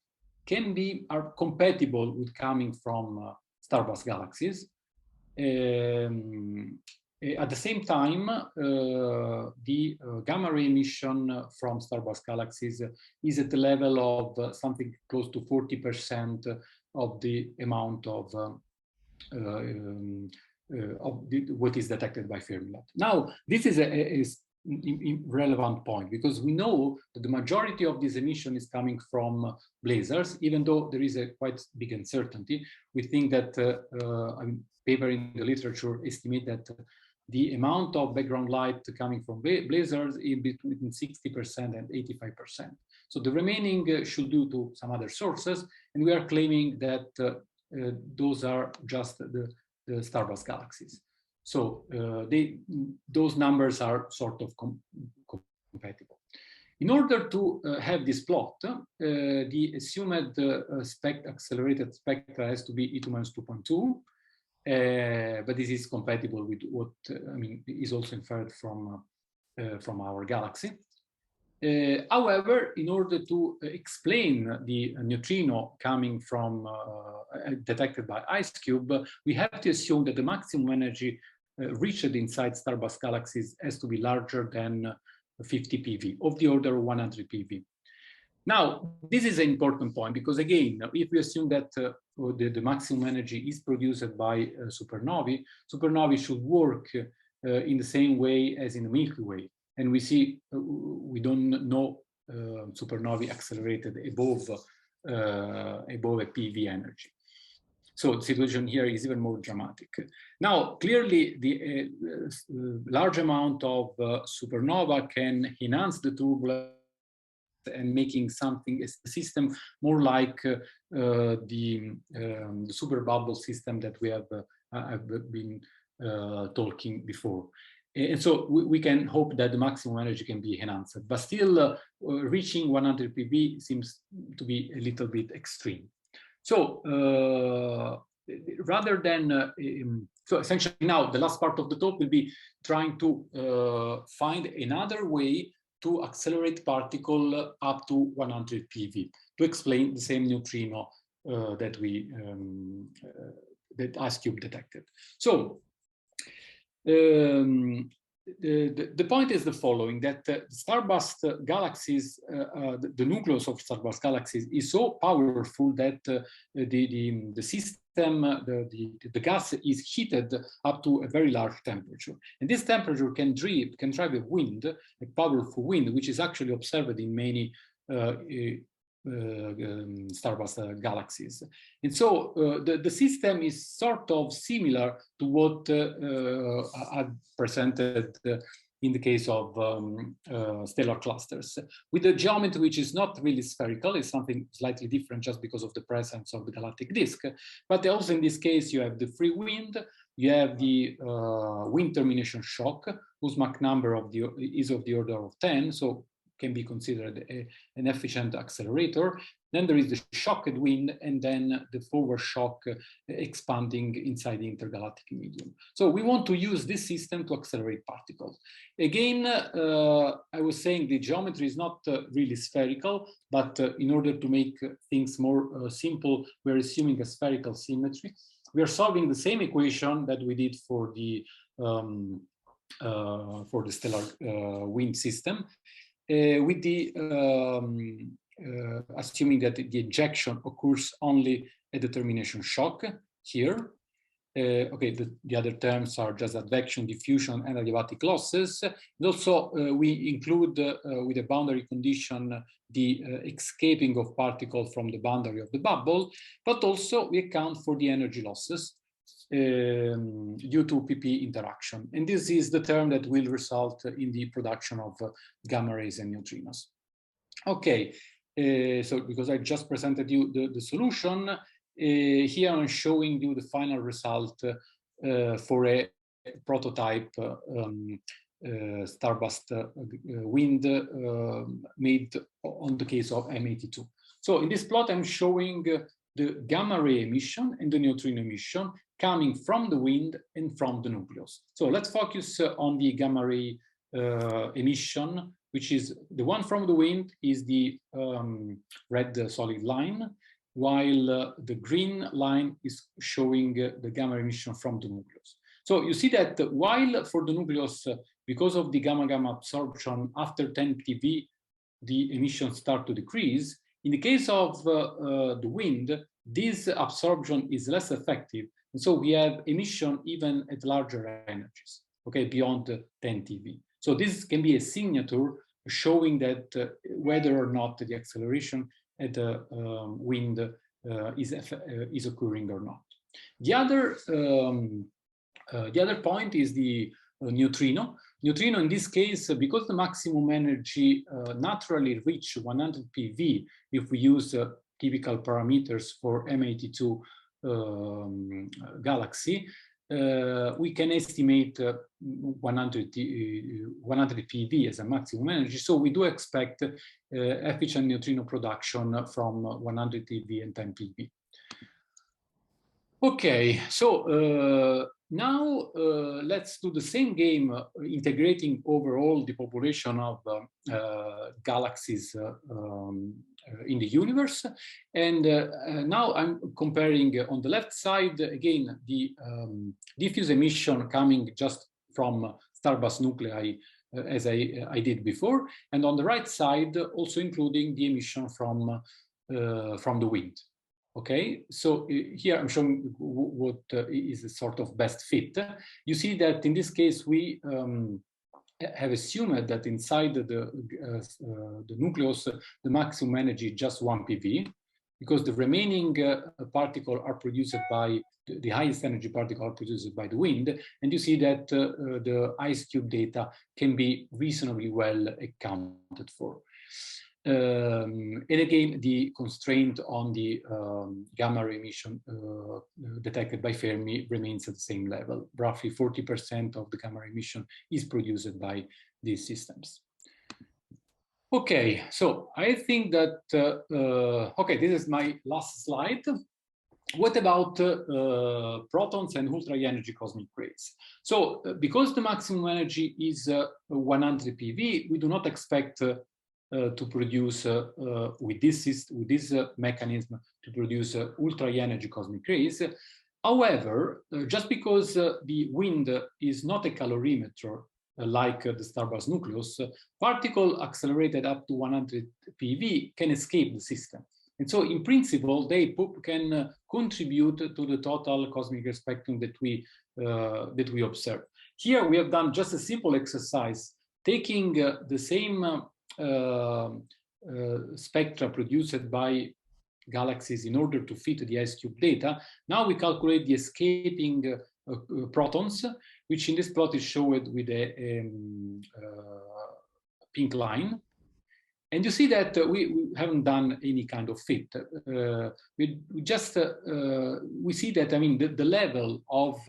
are compatible with coming from Starburst galaxies. At the same time, the gamma ray emission from Starburst galaxies is at the level of something close to 40% of the amount of what is detected by Fermilab. Now, this is a relevant point because we know that the majority of this emission is coming from blazars, even though there is a quite big uncertainty. We think that paper in the literature estimate that the amount of background light coming from blazars is between 60% and 85%. So the remaining should due to some other sources, and we are claiming that those are just the Starburst galaxies. So those numbers are sort of compatible. In order to have this plot, the assumed accelerated spectra has to be E2-2.2, but this is compatible with what is also inferred from our galaxy. However, in order to explain the neutrino coming from detected by IceCube, we have to assume that the maximum energy reached inside Starburst galaxies has to be larger than 50 PV, of the order of 100 PV. Now, this is an important point because, again, if we assume that the maximum energy is produced by supernovae, supernovae should work in the same way as in the Milky Way. And we see, we don't know supernovae accelerated above a PV energy. So the situation here is even more dramatic. Now, clearly, the large amount of supernova can enhance the turbulence and making something, a system more like the super bubble system that we have been talking before. And so we can hope that the maximum energy can be enhanced, but still reaching 100 PV seems to be a little bit extreme. So rather than, so essentially now the last part of the talk will be trying to find another way to accelerate particle up to 100 PV to explain the same neutrino that that IceCube detected. So the point is the following, that Starburst galaxies, the nucleus of Starburst galaxies is so powerful that the system, the gas is heated up to a very large temperature. And this temperature can drive a wind, a powerful wind, which is actually observed in many Starburst galaxies. And so the system is sort of similar to what I've presented in the case of stellar clusters, with a geometry which is not really spherical. It's something slightly different just because of the presence of the galactic disk. But also in this case, you have the free wind, you have the wind termination shock, whose Mach number is of the order of 10. So can be considered an efficient accelerator. Then there is the shocked wind, and then the forward shock expanding inside the intergalactic medium. So we want to use this system to accelerate particles. Again, I was saying the geometry is not really spherical, but in order to make things more simple, we're assuming a spherical symmetry. We are solving the same equation that we did for the stellar wind system. With the assuming that the injection occurs only at the termination shock here. Okay, the other terms are just advection, diffusion, and adiabatic losses. And also, we include with a boundary condition the escaping of particles from the boundary of the bubble, but also we account for the energy losses due to PP interaction. And this is the term that will result in the production of gamma rays and neutrinos. Okay, so because I just presented you the solution, here I'm showing you the final result for a prototype Starburst wind made on the case of M82. So in this plot, I'm showing the gamma ray emission and the neutrino emission coming from the wind and from the nucleus. So let's focus on the gamma ray emission, which is the one from the wind is the red solid line, while the green line is showing the gamma emission from the nucleus. So you see that while for the nucleus, because of the gamma-gamma absorption after 10 TeV, the emissions start to decrease. In the case of the wind, this absorption is less effective And so we have emission even at larger energies, okay, beyond 10 TeV. So this can be a signature showing that whether or not the acceleration at the wind is occurring or not. The other point is the neutrino. Neutrino, in this case, because the maximum energy naturally reach 100 PV if we use typical parameters for M82 galaxy, we can estimate 100 PV as a maximum energy. So we do expect efficient neutrino production from 100 PV and 10 PV. Okay, so now let's do the same game, integrating overall the population of galaxies in the universe. And now I'm comparing on the left side, again, the diffuse emission coming just from Starburst nuclei, as I did before. And on the right side, also including the emission from the wind. Okay, so here I'm showing what is a sort of best fit. You see that in this case we have assumed that inside the nucleus the maximum energy is just 1 PV, because the remaining particles are produced by the highest energy particles are produced by the wind, and you see that the ice cube data can be reasonably well accounted for. And again, the constraint on the gamma ray emission detected by Fermi remains at the same level. Roughly 40% of the gamma ray emission is produced by these systems. Okay, so I think that, okay, this is my last slide. What about protons and ultra-high energy cosmic rays? So because the maximum energy is 100 PV, we do not expect to produce with this mechanism to produce ultra energy cosmic rays. However, just because the wind is not a calorimeter like the Starburst nucleus, particles accelerated up to 100 PV can escape the system. And so in principle, they can contribute to the total cosmic ray spectrum that we observe. Here we have done just a simple exercise, taking the same spectra produced by galaxies in order to fit the ice cube data. Now we calculate the escaping protons, which in this plot is showed with a pink line. And you see that we haven't done any kind of fit. We see that, I mean, the level of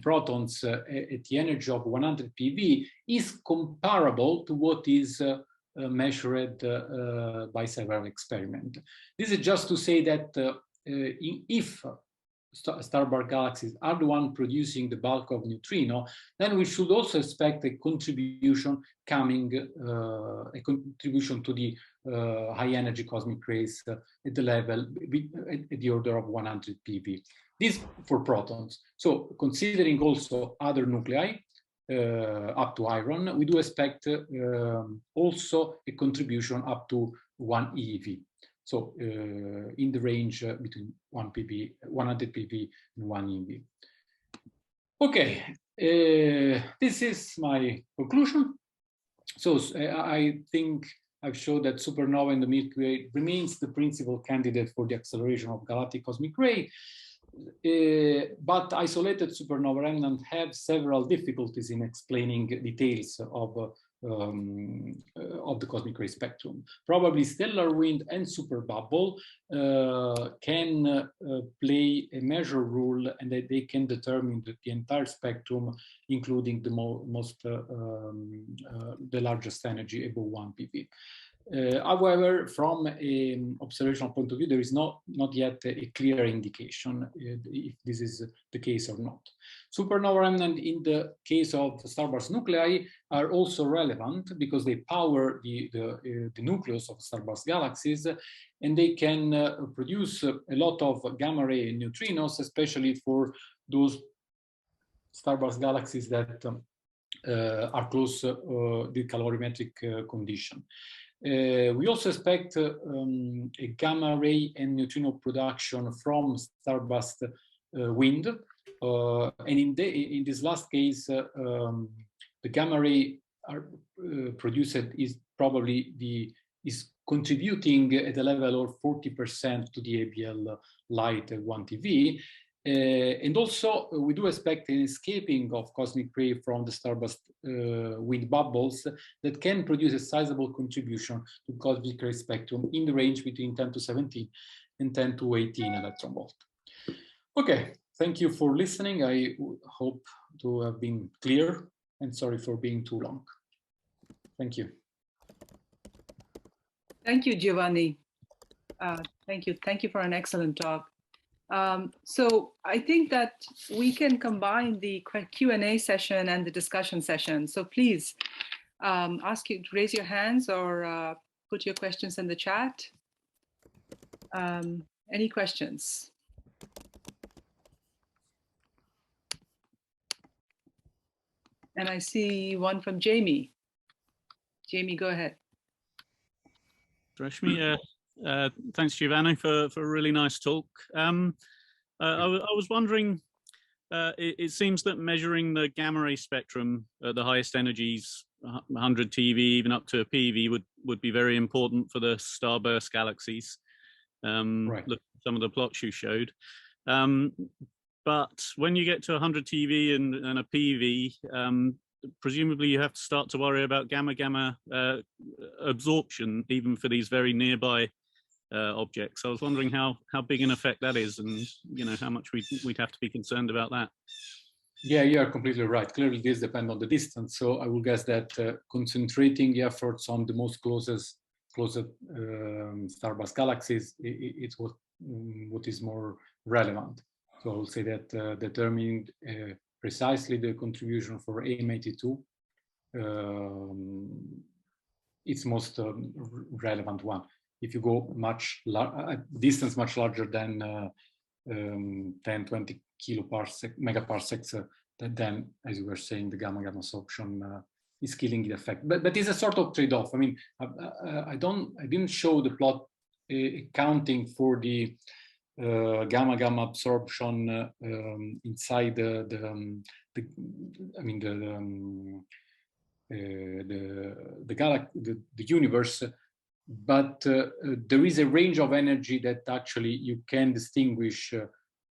protons at the energy of 100 PV is comparable to what is measured by several experiments. This is just to say that if Starburst galaxies are the one producing the bulk of neutrino, then we should also expect a contribution coming, a contribution to the high energy cosmic rays at the level, at the order of 100 PV. This for protons. So considering also other nuclei, up to iron, we do expect also a contribution up to 1 eV. So in the range between 100 PV and 1 eV. Okay, this is my conclusion. So I think I've showed that supernova in the Milky Way remains the principal candidate for the acceleration of galactic cosmic ray. But isolated supernova remnants have several difficulties in explaining details of the cosmic ray spectrum. Probably stellar wind and superbubble can play a major role, and that they can determine the entire spectrum, including the the largest energy above 1 PV. However, from an observational point of view, there is not yet a clear indication if this is the case or not. Supernova remnants in the case of Starburst nuclei are also relevant because they power the nucleus of Starburst galaxies, and they can produce a lot of gamma ray neutrinos, especially for those Starburst galaxies that are close to the calorimetric condition. We also expect a gamma ray and neutrino production from Starburst wind. And in this last case, the gamma ray produced is probably is contributing at a level of 40% to the ABL light 1 TeV. And also, we do expect an escaping of cosmic ray from the starburst wind bubbles that can produce a sizable contribution to cosmic ray spectrum in the range between 10 to 17 and 10 to 18 electron volt. Okay, thank you for listening. I hope to have been clear, and sorry for being too long. Thank you. Thank you, Giovanni. Thank you for an excellent talk. So I think that we can combine the Q&A session and the discussion session. So please ask you to raise your hands or put your questions in the chat. Any questions? And I see one from Jamie. Jamie, go ahead. Rashmi, thanks, Giovanni, for a really nice talk. I was wondering, it seems that measuring the gamma ray spectrum at the highest energies, 100 TeV, even up to a PeV, would be very important for the starburst galaxies. Right. Look at some of the plots you showed. But when you get to 100 TeV and a PeV, presumably you have to start to worry about gamma absorption, even for these very nearby objects. I was wondering how big an effect that is, and how much we'd have to be concerned about that. Yeah, you are completely right. Clearly, this depends on the distance. So I will guess that concentrating the efforts on the most closest starburst galaxies, it's what is more relevant. So I will say that determining precisely the contribution for AM82, it's most relevant one. If you go distance much larger than 10, 20 megaparsecs, then, as you were saying, the gamma absorption is killing the effect. But it's a sort of trade-off. I mean, I didn't show the plot accounting for the gamma absorption inside the universe, but there is a range of energy that actually you can distinguish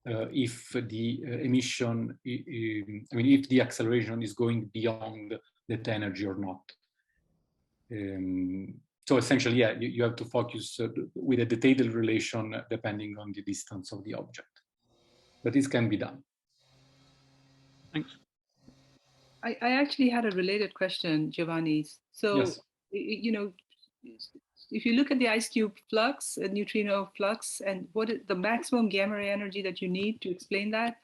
if the emission, if the acceleration is going beyond that energy or not. So essentially, yeah, you have to focus with a detailed relation depending on the distance of the object. But this can be done. Thanks. I actually had a related question, Giovanni. So, yes. If you look at the ice cube flux, neutrino flux, and what is the maximum gamma ray energy that you need to explain that?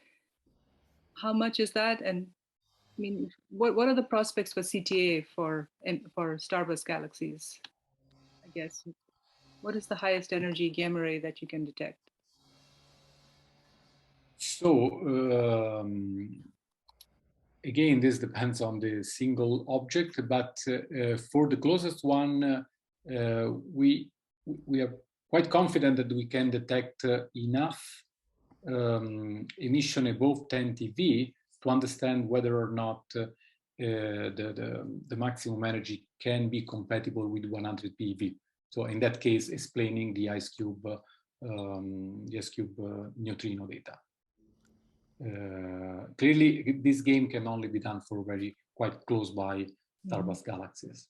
How much is that? And I mean, what are the prospects for CTA for starburst galaxies? I guess, what is the highest energy gamma ray that you can detect? So again, this depends on the single object, but for the closest one, we are quite confident that we can detect enough emission above 10 TeV to understand whether or not the maximum energy can be compatible with 100 PeV. So in that case, explaining the ice cube neutrino data. Clearly, this game can only be done for quite close by starburst galaxies.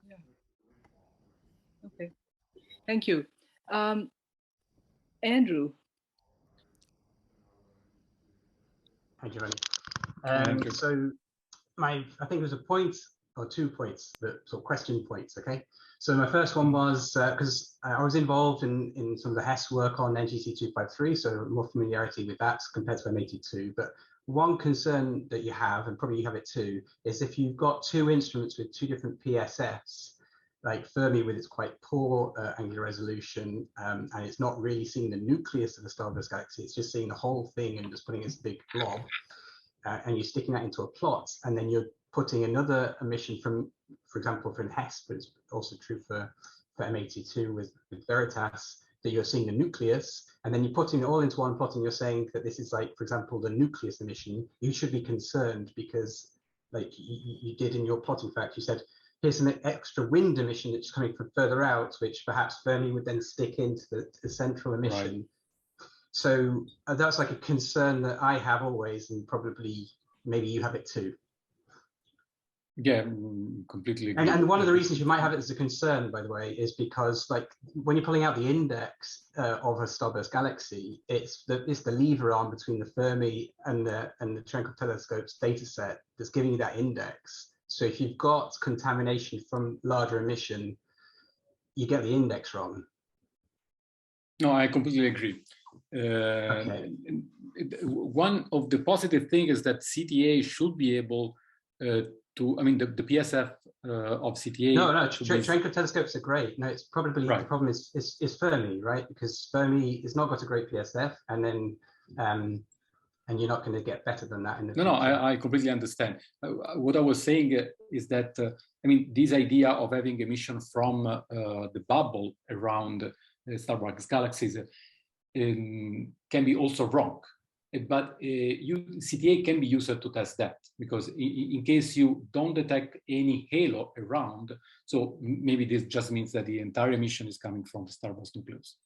Yeah. Okay. Thank you, Andrew. Thank you, Giovanni. So I think it was a point or 2 points, that sort of question points. Okay. So my first one was because I was involved in some of the HESS work on NGC 253, so more familiarity with that compared to M82. But one concern that you have, and probably you have it too, is if you've got two instruments with two different PSFs, like Fermi with its quite poor angular resolution, and it's not really seeing the nucleus of the starburst galaxy, it's just seeing the whole thing and just putting this big blob, and you're sticking that into a plot, and then you're putting another emission from, for example, from HESS, but it's also true for M82 with Veritas, that you're seeing the nucleus, and and then you're putting it all into one plot and you're saying that this is like, for example, the nucleus emission, you should be concerned because like you did in your plot, in fact, you said, here's some extra wind emission that's coming from further out, which perhaps Fermi would then stick into the central emission. Right. So that's like a concern that I have always, and probably maybe you have it too. Yeah, completely agree. And one of the reasons you might have it as a concern, by the way, is because like when you're pulling out the index of a starburst galaxy, it's the lever arm between the Fermi and the Cherenkov telescope's data set that's giving you that index. So if you've got contamination from larger emission, you get the index wrong. No, I completely agree. Okay. One of the positive things is that CTA should be able I mean, the PSF of CTA. No, Cherenkov telescopes are great. No, it's probably right. The problem is Fermi, right? Because Fermi has not got a great PSF, and then and you're not going to get better than that in the future. No, I completely understand. What I was saying is that I mean, this idea of having emission from the bubble around Starburst galaxies can be also wrong. But CTA can be used to test that, because in case you don't detect any halo around, so maybe this just means that the entire emission is coming from the Starburst nucleus.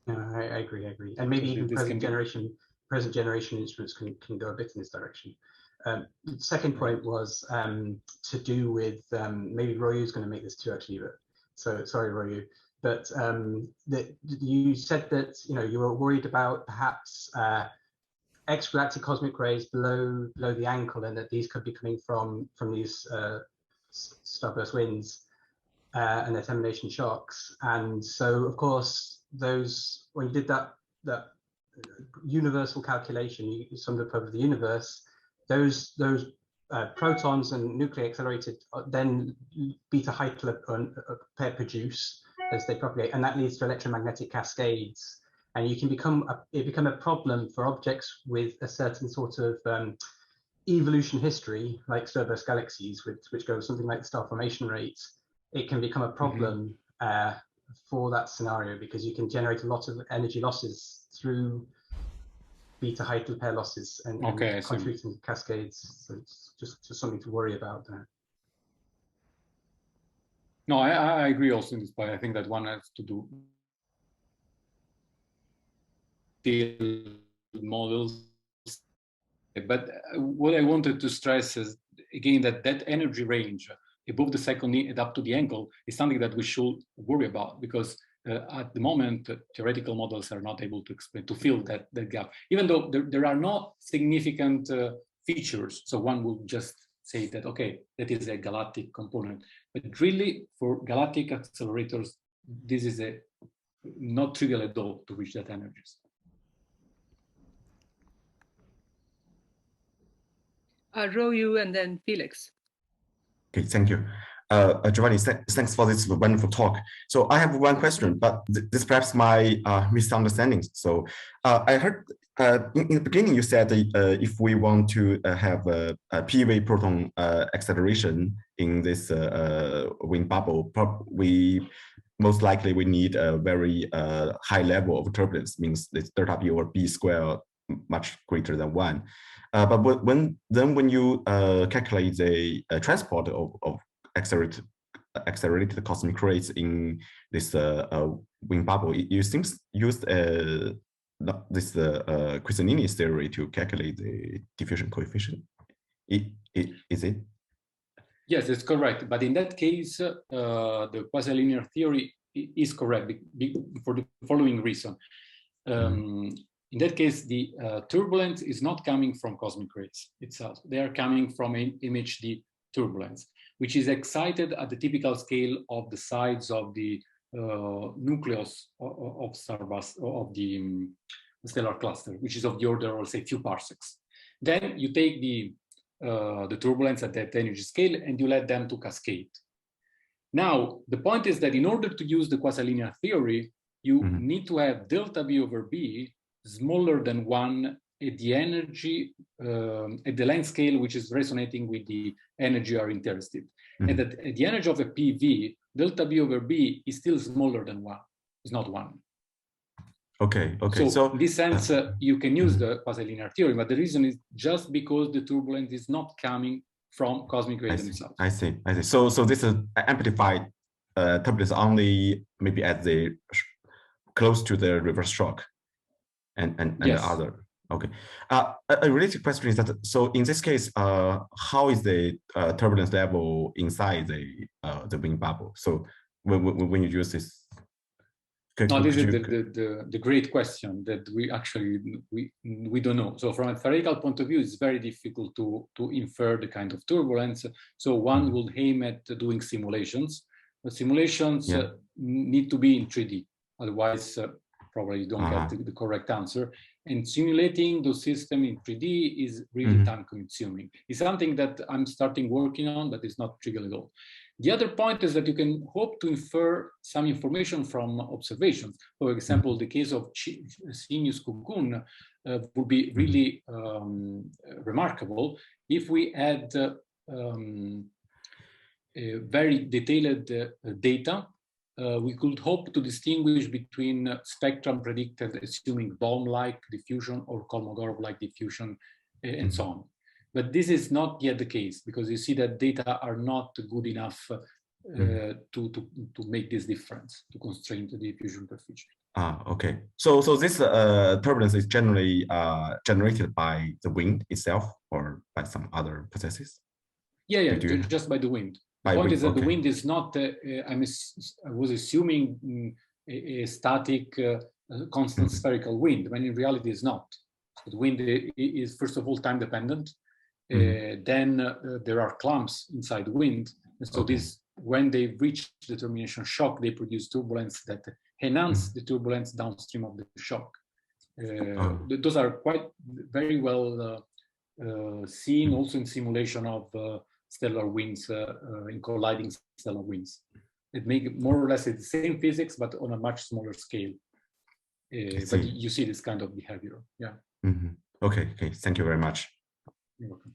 I agree. And maybe even present generation instruments can go a bit in this direction. The second point was to do with, maybe Royu's going to make this too, actually, but so sorry, Royu. But that you said that you were worried about perhaps extragalactic cosmic rays below the ankle, and that these could be coming from these starburst winds and their termination shocks. And so, of course, those, when you did that universal calculation, you summed up over the universe, those protons and nuclei accelerated then beta Heitler pair produce as they propagate, and that leads to electromagnetic cascades. And you can become a problem for objects with a certain sort of evolution history, like Starburst galaxies, which go something like the star formation rate. It can become a problem for that scenario, because you can generate a lot of energy losses through beta Heitler pair losses and contributing cascades. So it's just something to worry about there. No, I agree also in this point. I think that one has to do models. But what I wanted to stress is, again, that energy range above the second knee and up to the ankle is something that we should worry about, because at the moment, theoretical models are not able to fill that gap, even though there are no significant features. So one would just say that, okay, that is a galactic component. But really, for galactic accelerators, this is not trivial at all to reach that energies. Royu and then Felix. Okay, thank you. Giovanni, thanks for this wonderful talk. So I have one question, but this perhaps my misunderstanding. So I heard in the beginning you said if we want to have a PV proton acceleration in this wind bubble, we most likely we need a very high level of turbulence, means this delta B over B square much greater than 1. But when you calculate the transport of accelerated cosmic rays in this wind bubble, you use this Quisenini theory to calculate the diffusion coefficient. Is it? Yes, it's correct. But in that case, the quasi-linear theory is correct for the following reason. In that case, the turbulence is not coming from cosmic rays itself. They are coming from an MHD turbulence, which is excited at the typical scale of the sides of the nucleus of Starburst, of the stellar cluster, which is of the order of, say, few parsecs. Then you take the turbulence at that energy scale and you let them to cascade. Now, the point is that in order to use the quasi-linear theory, you need to have delta V over B smaller than 1 at the energy, at the length scale, which is resonating with the energy you are interested. And that at the energy of a PV, delta V over B is still smaller than 1. It's not 1. Okay. Okay. So in this sense, you can use the quasi-linear theory, but the reason is just because the turbulence is not coming from cosmic rays themselves. I see. So this is amplified turbulence only maybe at the close to the reverse shock, and yes. the other. Okay. A related question is that, so in this case, how is the turbulence level inside the wind bubble? So when you use this. No, this is the great question that we actually we don't know. So from a theoretical point of view, it's very difficult to infer the kind of turbulence. So one will aim at doing simulations. The simulations need to be in 3D, otherwise probably you don't get the correct answer. And simulating those systems in 3D is really time consuming. It's something that I'm starting working on, but it's not trivial at all. The other point is that you can hope to infer some information from observations. For example, the case of Sirius cocoon would be really remarkable if we had very detailed data. We could hope to distinguish between spectrum predicted assuming Baum-like diffusion or Kolmogorov-like diffusion and so on. But this is not yet the case, because you see that data are not good enough to make this difference, to constrain the diffusion coefficient. Okay. So this turbulence is generally generated by the wind itself or by some other processes? Yeah, just by the wind. The point is that the wind is not, I was assuming a static, constant spherical wind, when in reality it's not. The wind is, first of all, time dependent. Then there are clumps inside the wind. And so when they reach the termination shock, they produce turbulence that enhance the turbulence downstream of the shock. Those are quite very well seen also in simulation of stellar winds, in colliding stellar winds. It makes more or less the same physics, but on a much smaller scale. But you see this kind of behavior. Yeah. Okay. Thank you very much. You're welcome.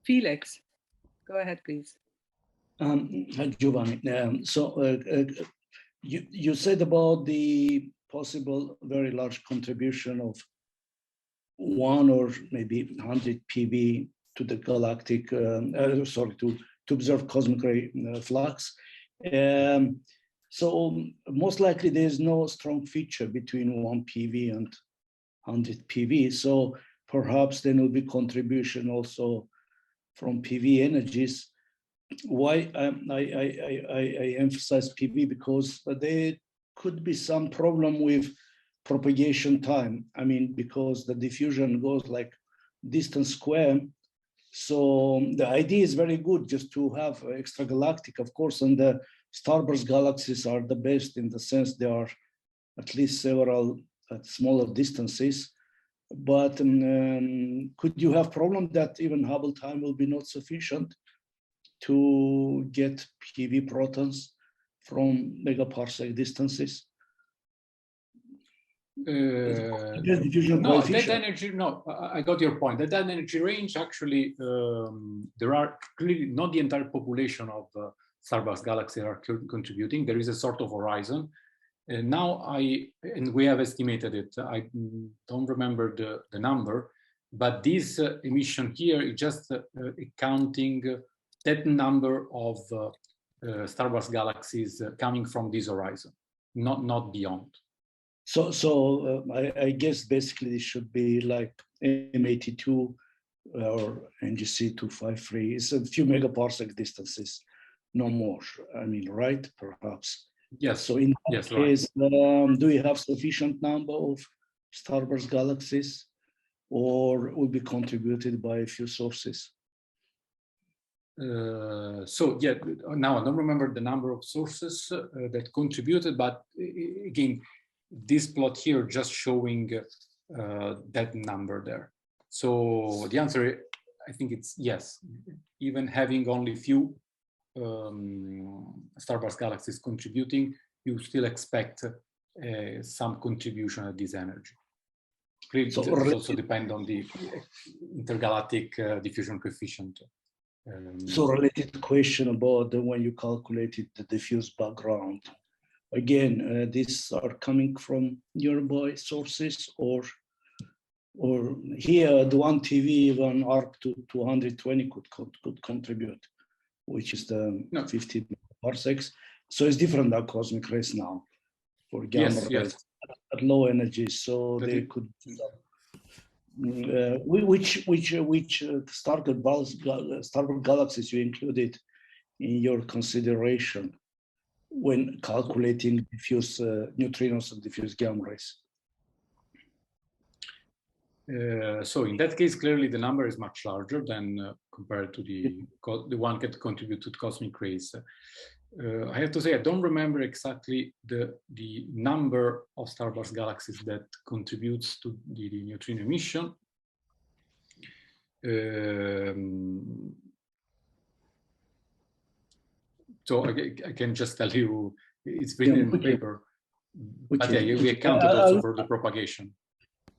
Felix, go ahead, please. Giovanni, you said about the possible very large contribution of 1 or maybe 100 PV to the galactic, to observe cosmic ray flux. So most likely there's no strong feature between 1 PV and 100 PV. So perhaps there will be contribution also from PV energies. Why I emphasize PV, because there could be some problem with propagation time. I mean, because the diffusion goes like distance square. So the idea is very good just to have extragalactic, of course, and the Starburst galaxies are the best in the sense they are at least several at smaller distances. But could you have problem that even Hubble time will be not sufficient to get PV protons from megaparsec distances? That energy, I got your point. That energy range, actually, there are clearly not the entire population of Starburst galaxies are contributing. There is a sort of horizon. And now we have estimated it. I don't remember the number, but this emission here is just counting that number of Starburst galaxies coming from this horizon, not beyond. So I guess basically it should be like M82 or NGC 253. It's a few megaparsec distances, no more. I mean, right? Perhaps. Yes. So in that case, right. Do you have sufficient number of Starburst galaxies, or will be contributed by a few sources? So yeah, now I don't remember the number of sources that contributed, but again, this plot here just showing that number there. So the answer, I think it's yes. Even having only few Starburst galaxies contributing, you still expect some contribution of this energy. Clearly, so it also depends on the intergalactic diffusion coefficient. So related question about when you calculated the diffuse background, again, these are coming from nearby sources, or here the 1 TeV, even arc to 220 could contribute, which is the 50 parsecs. So it's different than cosmic rays now for gamma rays at low energy. So they could, which Starburst galaxies you included in your consideration when calculating diffuse neutrinos and diffuse gamma rays? So in that case, clearly the number is much larger than compared to the one that contributes to cosmic rays. I have to say, I don't remember exactly the number of Starburst galaxies that contributes to the neutrino emission. So I can just tell you, it's written in the paper. But yeah, we accounted also for the propagation.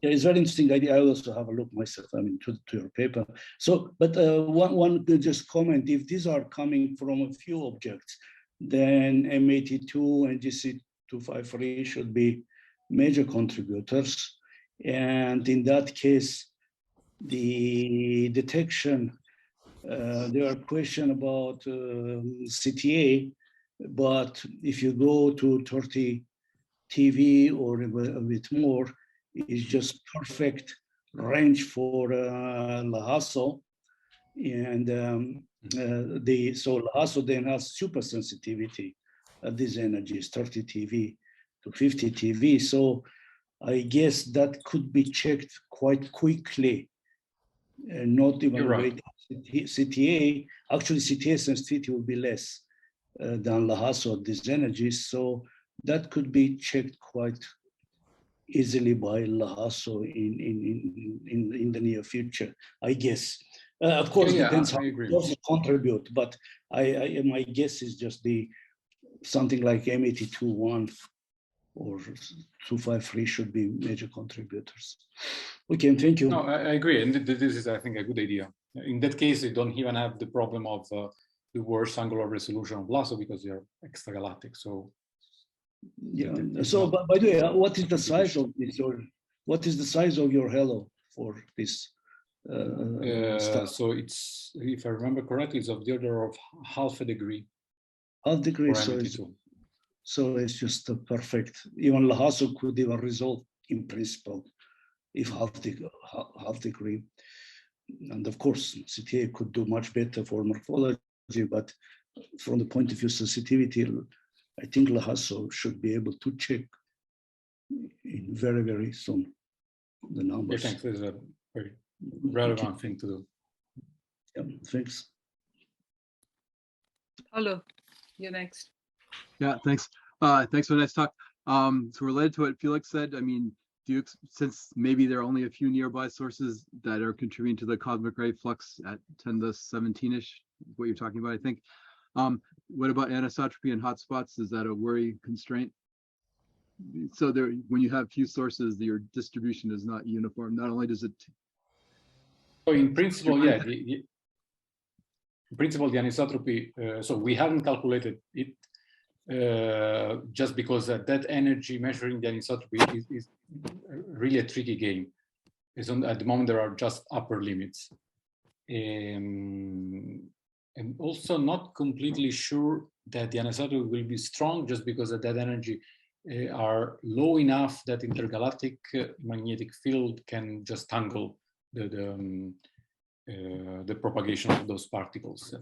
Yeah, it's very interesting idea. I also have a look myself, I mean, to your paper. So, but one could just comment, if these are coming from a few objects, then M82 and GC253 should be major contributors. And in that case, the detection, there are questions about CTA, but if you go to 30 TeV or a bit more, is just perfect range for LHAASO, and so LHAASO then has super sensitivity at these energies, 30 TeV to 50 TeV. So I guess that could be checked quite quickly, and not even wait CTA. Actually, CTA sensitivity will be less than LHAASO at these energies, so that could be checked quite easily by LHAASO in the near future, I guess. Of course, depends how they contribute, but my guess is just something like M82.1 or 253 should be major contributors. Okay, thank you. No, I agree, and this is, I think, a good idea. In that case, you don't even have the problem of the worst angular resolution of LHAASO because you're extragalactic. So yeah. So, by the way, what is the size of this, or what is the size of your halo for this stuff? So it's, if I remember correctly, it's of the order of half a degree. Half degree. So it's just a perfect. Even LHAASO could even resolve in principle if half degree. And of course, CTA could do much better for morphology, but from the point of view sensitivity, I think LHAASO should be able to check in very, very soon the numbers. Yeah, thanks. This is a very relevant thing to do. Yeah, thanks. Hello, you're next. Yeah, thanks. Thanks for the nice talk. So related to what Felix said, I mean, since maybe there are only a few nearby sources that are contributing to the cosmic ray flux at 10 to 17-ish, what you're talking about, I think. What about anisotropy and hotspots? Is that a worry constraint? So when you have few sources, your distribution is not uniform. Not only does it. So in principle, yeah. In principle, the anisotropy. So we haven't calculated it just because that energy measuring the anisotropy is really a tricky game. At the moment, there are just upper limits. And also not completely sure that the anisotropy will be strong just because that energy are low enough that intergalactic magnetic field can just tangle the propagation of those particles.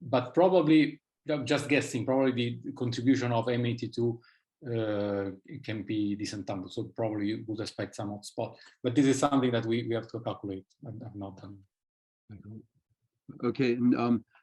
But probably, just guessing, probably the contribution of M82 can be decent tangle. So probably you would expect some hotspot. But this is something that we have to calculate. I've not done. Okay, and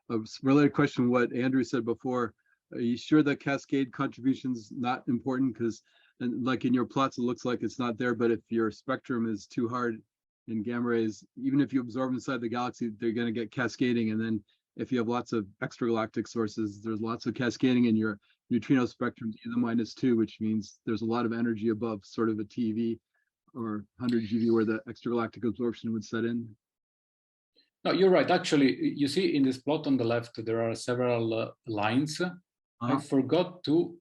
a related question, what Andrew said before, are you sure that cascade contribution's not important? Because, like in your plots, it looks like it's not there, but if your spectrum is too hard in gamma rays, even if you absorb inside the galaxy, they're going to get cascading. And then if you have lots of extragalactic sources, there's lots of cascading in your neutrino spectrum, E⁻², which means there's a lot of energy above sort of a TeV or 100 GeV where the extragalactic absorption would set in. No, you're right. Actually, you see in this plot on the left, there are several lines I forgot to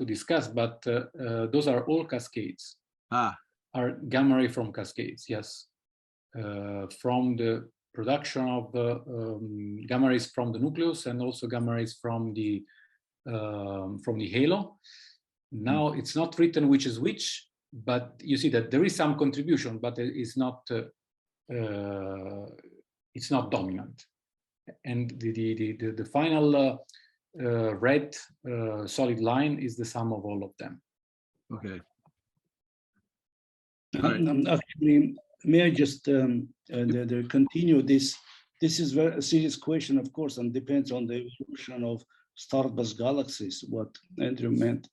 discuss, but those are all cascades. Are gamma ray from cascades? Yes, from the production of the gamma rays from the nucleus and also gamma rays from the halo. Now it's not written which is which, but you see that there is some contribution, but it's not dominant. And the final red solid line is the sum of all of them. Okay. Actually, may I just continue this? This is a serious question, of course, and depends on the evolution of Starburst galaxies, what Andrew meant.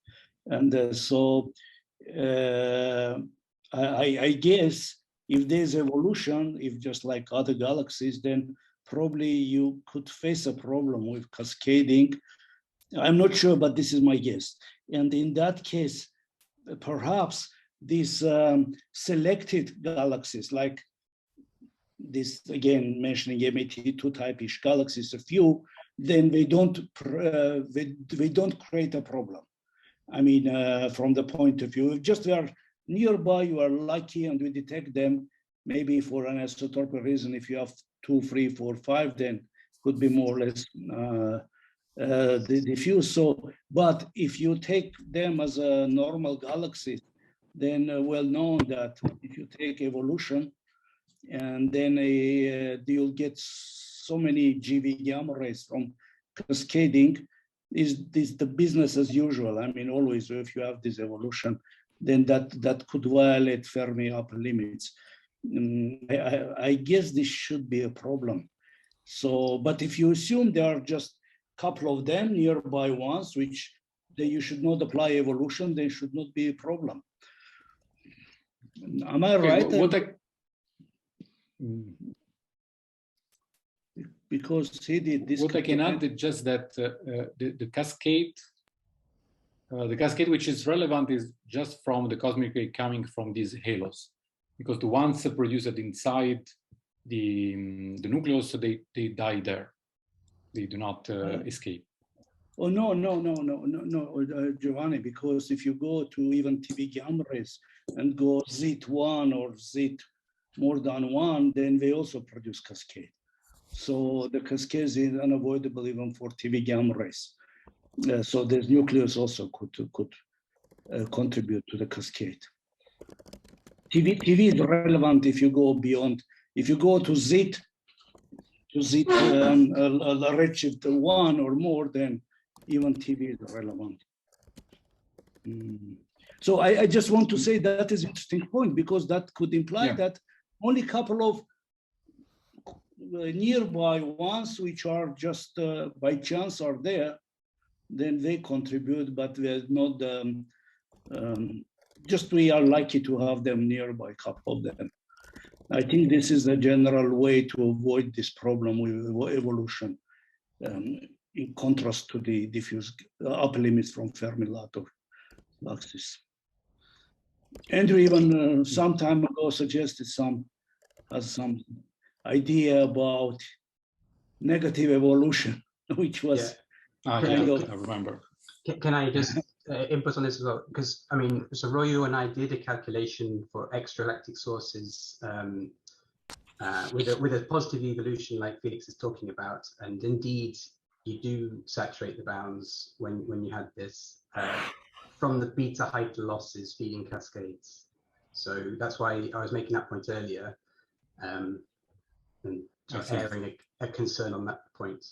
And so I guess if there's evolution, if just like other galaxies, then probably you could face a problem with cascading. I'm not sure, but this is my guess. And in that case, perhaps these selected galaxies, like this, again, mentioning MET2 type-ish galaxies, a few, then they don't create a problem. I mean, from the point of view, if just they are nearby, you are lucky and we detect them, maybe for an isotopic reason, if you have 2, 3, 4, 5, then could be more or less diffuse. So, but if you take them as a normal galaxy, then well known that if you take evolution, and then you'll get so many GV gamma rays from cascading, is this the business as usual? I mean, always if you have this evolution, then that could violate Fermi upper limits. I guess this should be a problem. So, but if you assume there are just a couple of them nearby ones, which you should not apply evolution, they should not be a problem. Am I right? Because he did this. What I can add is just that the cascade which is relevant is just from the cosmic ray coming from these halos, because the ones produced inside the nucleus, they die there. They do not escape. Oh, no, Giovanni, because if you go to even TV gamma rays and go Z1 or Z more than 1, then they also produce cascade. So the cascade is unavoidable even for TV gamma rays. So the nucleus also could contribute to the cascade. TV is relevant if you go beyond. If you go to Z redshift 1 or more, then even TV is relevant. So I just want to say that is an interesting point, because that could imply that only a couple of nearby ones which are just by chance are there, then they contribute, but they're not just we are lucky to have them nearby, a couple of them. I think this is a general way to avoid this problem with evolution, in contrast to the diffuse upper limits from Fermi Latov galaxies. Andrew even some time ago suggested some idea about negative evolution, which was kind of. I remember. Can I just input on this as well? Because I mean, so Royu and I did a calculation for extragalactic sources with a positive evolution like Felix is talking about, and indeed you do saturate the bounds when you had this from the beta height losses feeding cascades. So that's why I was making that point earlier, and airing a concern on that point.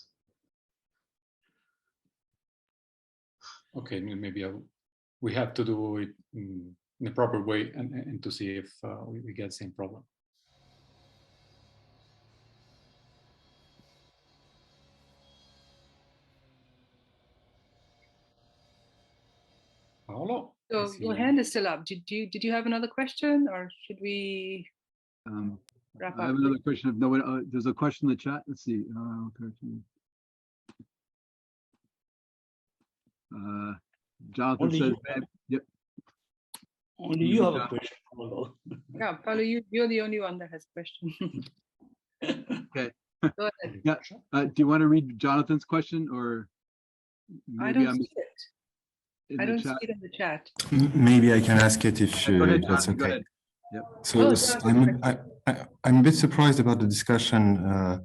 Okay, maybe we have to do it in a proper way and to see if we get the same problem. Paolo? So your hand is still up. Did you have another question, or should we wrap up? I have another question. If no one, there's a question in the chat. Let's see. Jonathan says, "Yep." Only you have a question, Paolo. Yeah, Paolo, you're the only one that has a question. Okay. Go ahead. Yeah. Do you want to read Jonathan's question, or? I maybe don't I'm see it. in I the don't see chat. it in the chat. Maybe I can ask it if Go ahead, that's Jonathan, go okay. ahead. Yep. So Oh, I'm a bit surprised about the discussion.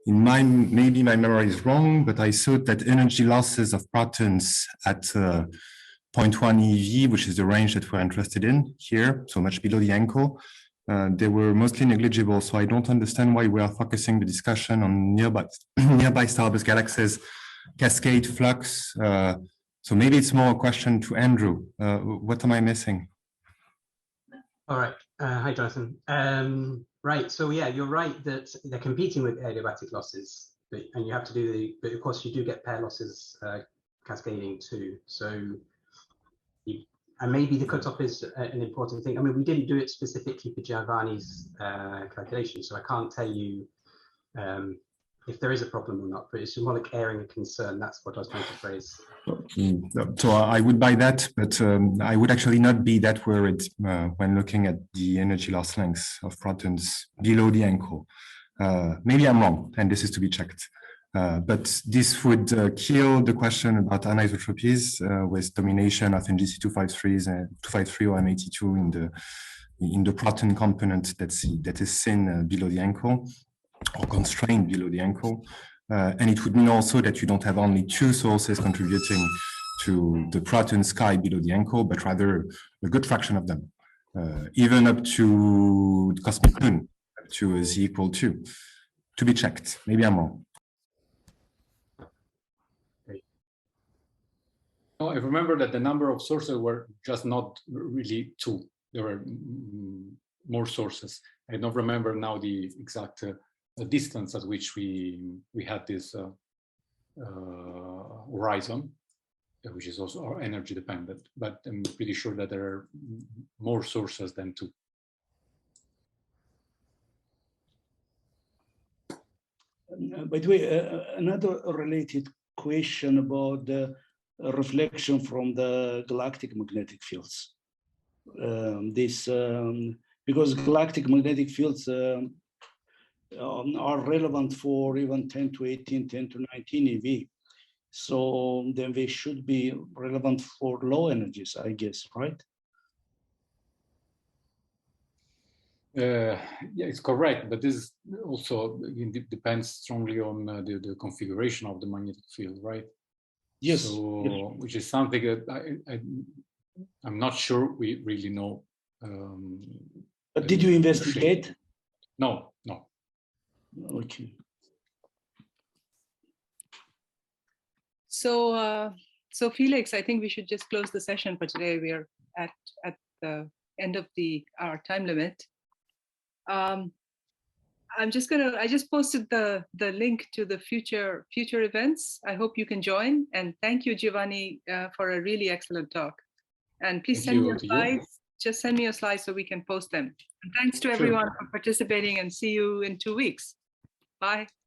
In mine, maybe my memory is wrong, but I thought that energy losses of protons at 0.1 eV, which is the range that we're interested in here, so much below the ankle, they were mostly negligible. So I don't understand why we are focusing the discussion on nearby Starburst galaxies, cascade flux. So maybe it's more a question to Andrew. What am I missing? All right. Hi, Jonathan. Right. So yeah, you're right that they're competing with adiabatic losses, and you have to do but of course you do get pair losses cascading too. So, and maybe the cutoff is an important thing. I mean, we didn't do it specifically for Giovanni's calculation, so I can't tell you if there is a problem or not, but it's more like airing a concern. That's what I was trying to phrase. So I would buy that, but I would actually not be that worried when looking at the energy loss lengths of protons below the ankle. Maybe I'm wrong, and this is to be checked. But this would kill the question about anisotropies with domination of NGC 253 or M82 in the proton component that is seen below the ankle, or constrained below the ankle. And it would mean also that you don't have only two sources contributing to the proton sky below the ankle, but rather a good fraction of them, even up to the cosmic moon, up to Z equal 2, to be checked. Maybe I'm wrong. No, I remember that the number of sources were just not really two. There were more sources. I don't remember now the exact distance at which we had this horizon, which is also energy dependent, but I'm pretty sure that there are more sources than two. By the way, another related question about the reflection from the galactic magnetic fields. Because galactic magnetic fields are relevant for even 10 to 18, 10 to 19 eV. So then they should be relevant for low energies, I guess, right? Yeah, it's correct, but this also depends strongly on the configuration of the magnetic field, right? Yes. So, yes. which is something that I'm not sure we really know. But did you investigate? No. Okay. So, so Felix, I think we should just close the session for today. We are at the end of our time limit. I just posted the link to the future events. I hope you can join, and thank you, Giovanni, for a really excellent talk. And please send me your slides. Just send me your slides so we can post them. And thanks to everyone for participating, and see you in 2 weeks. Bye.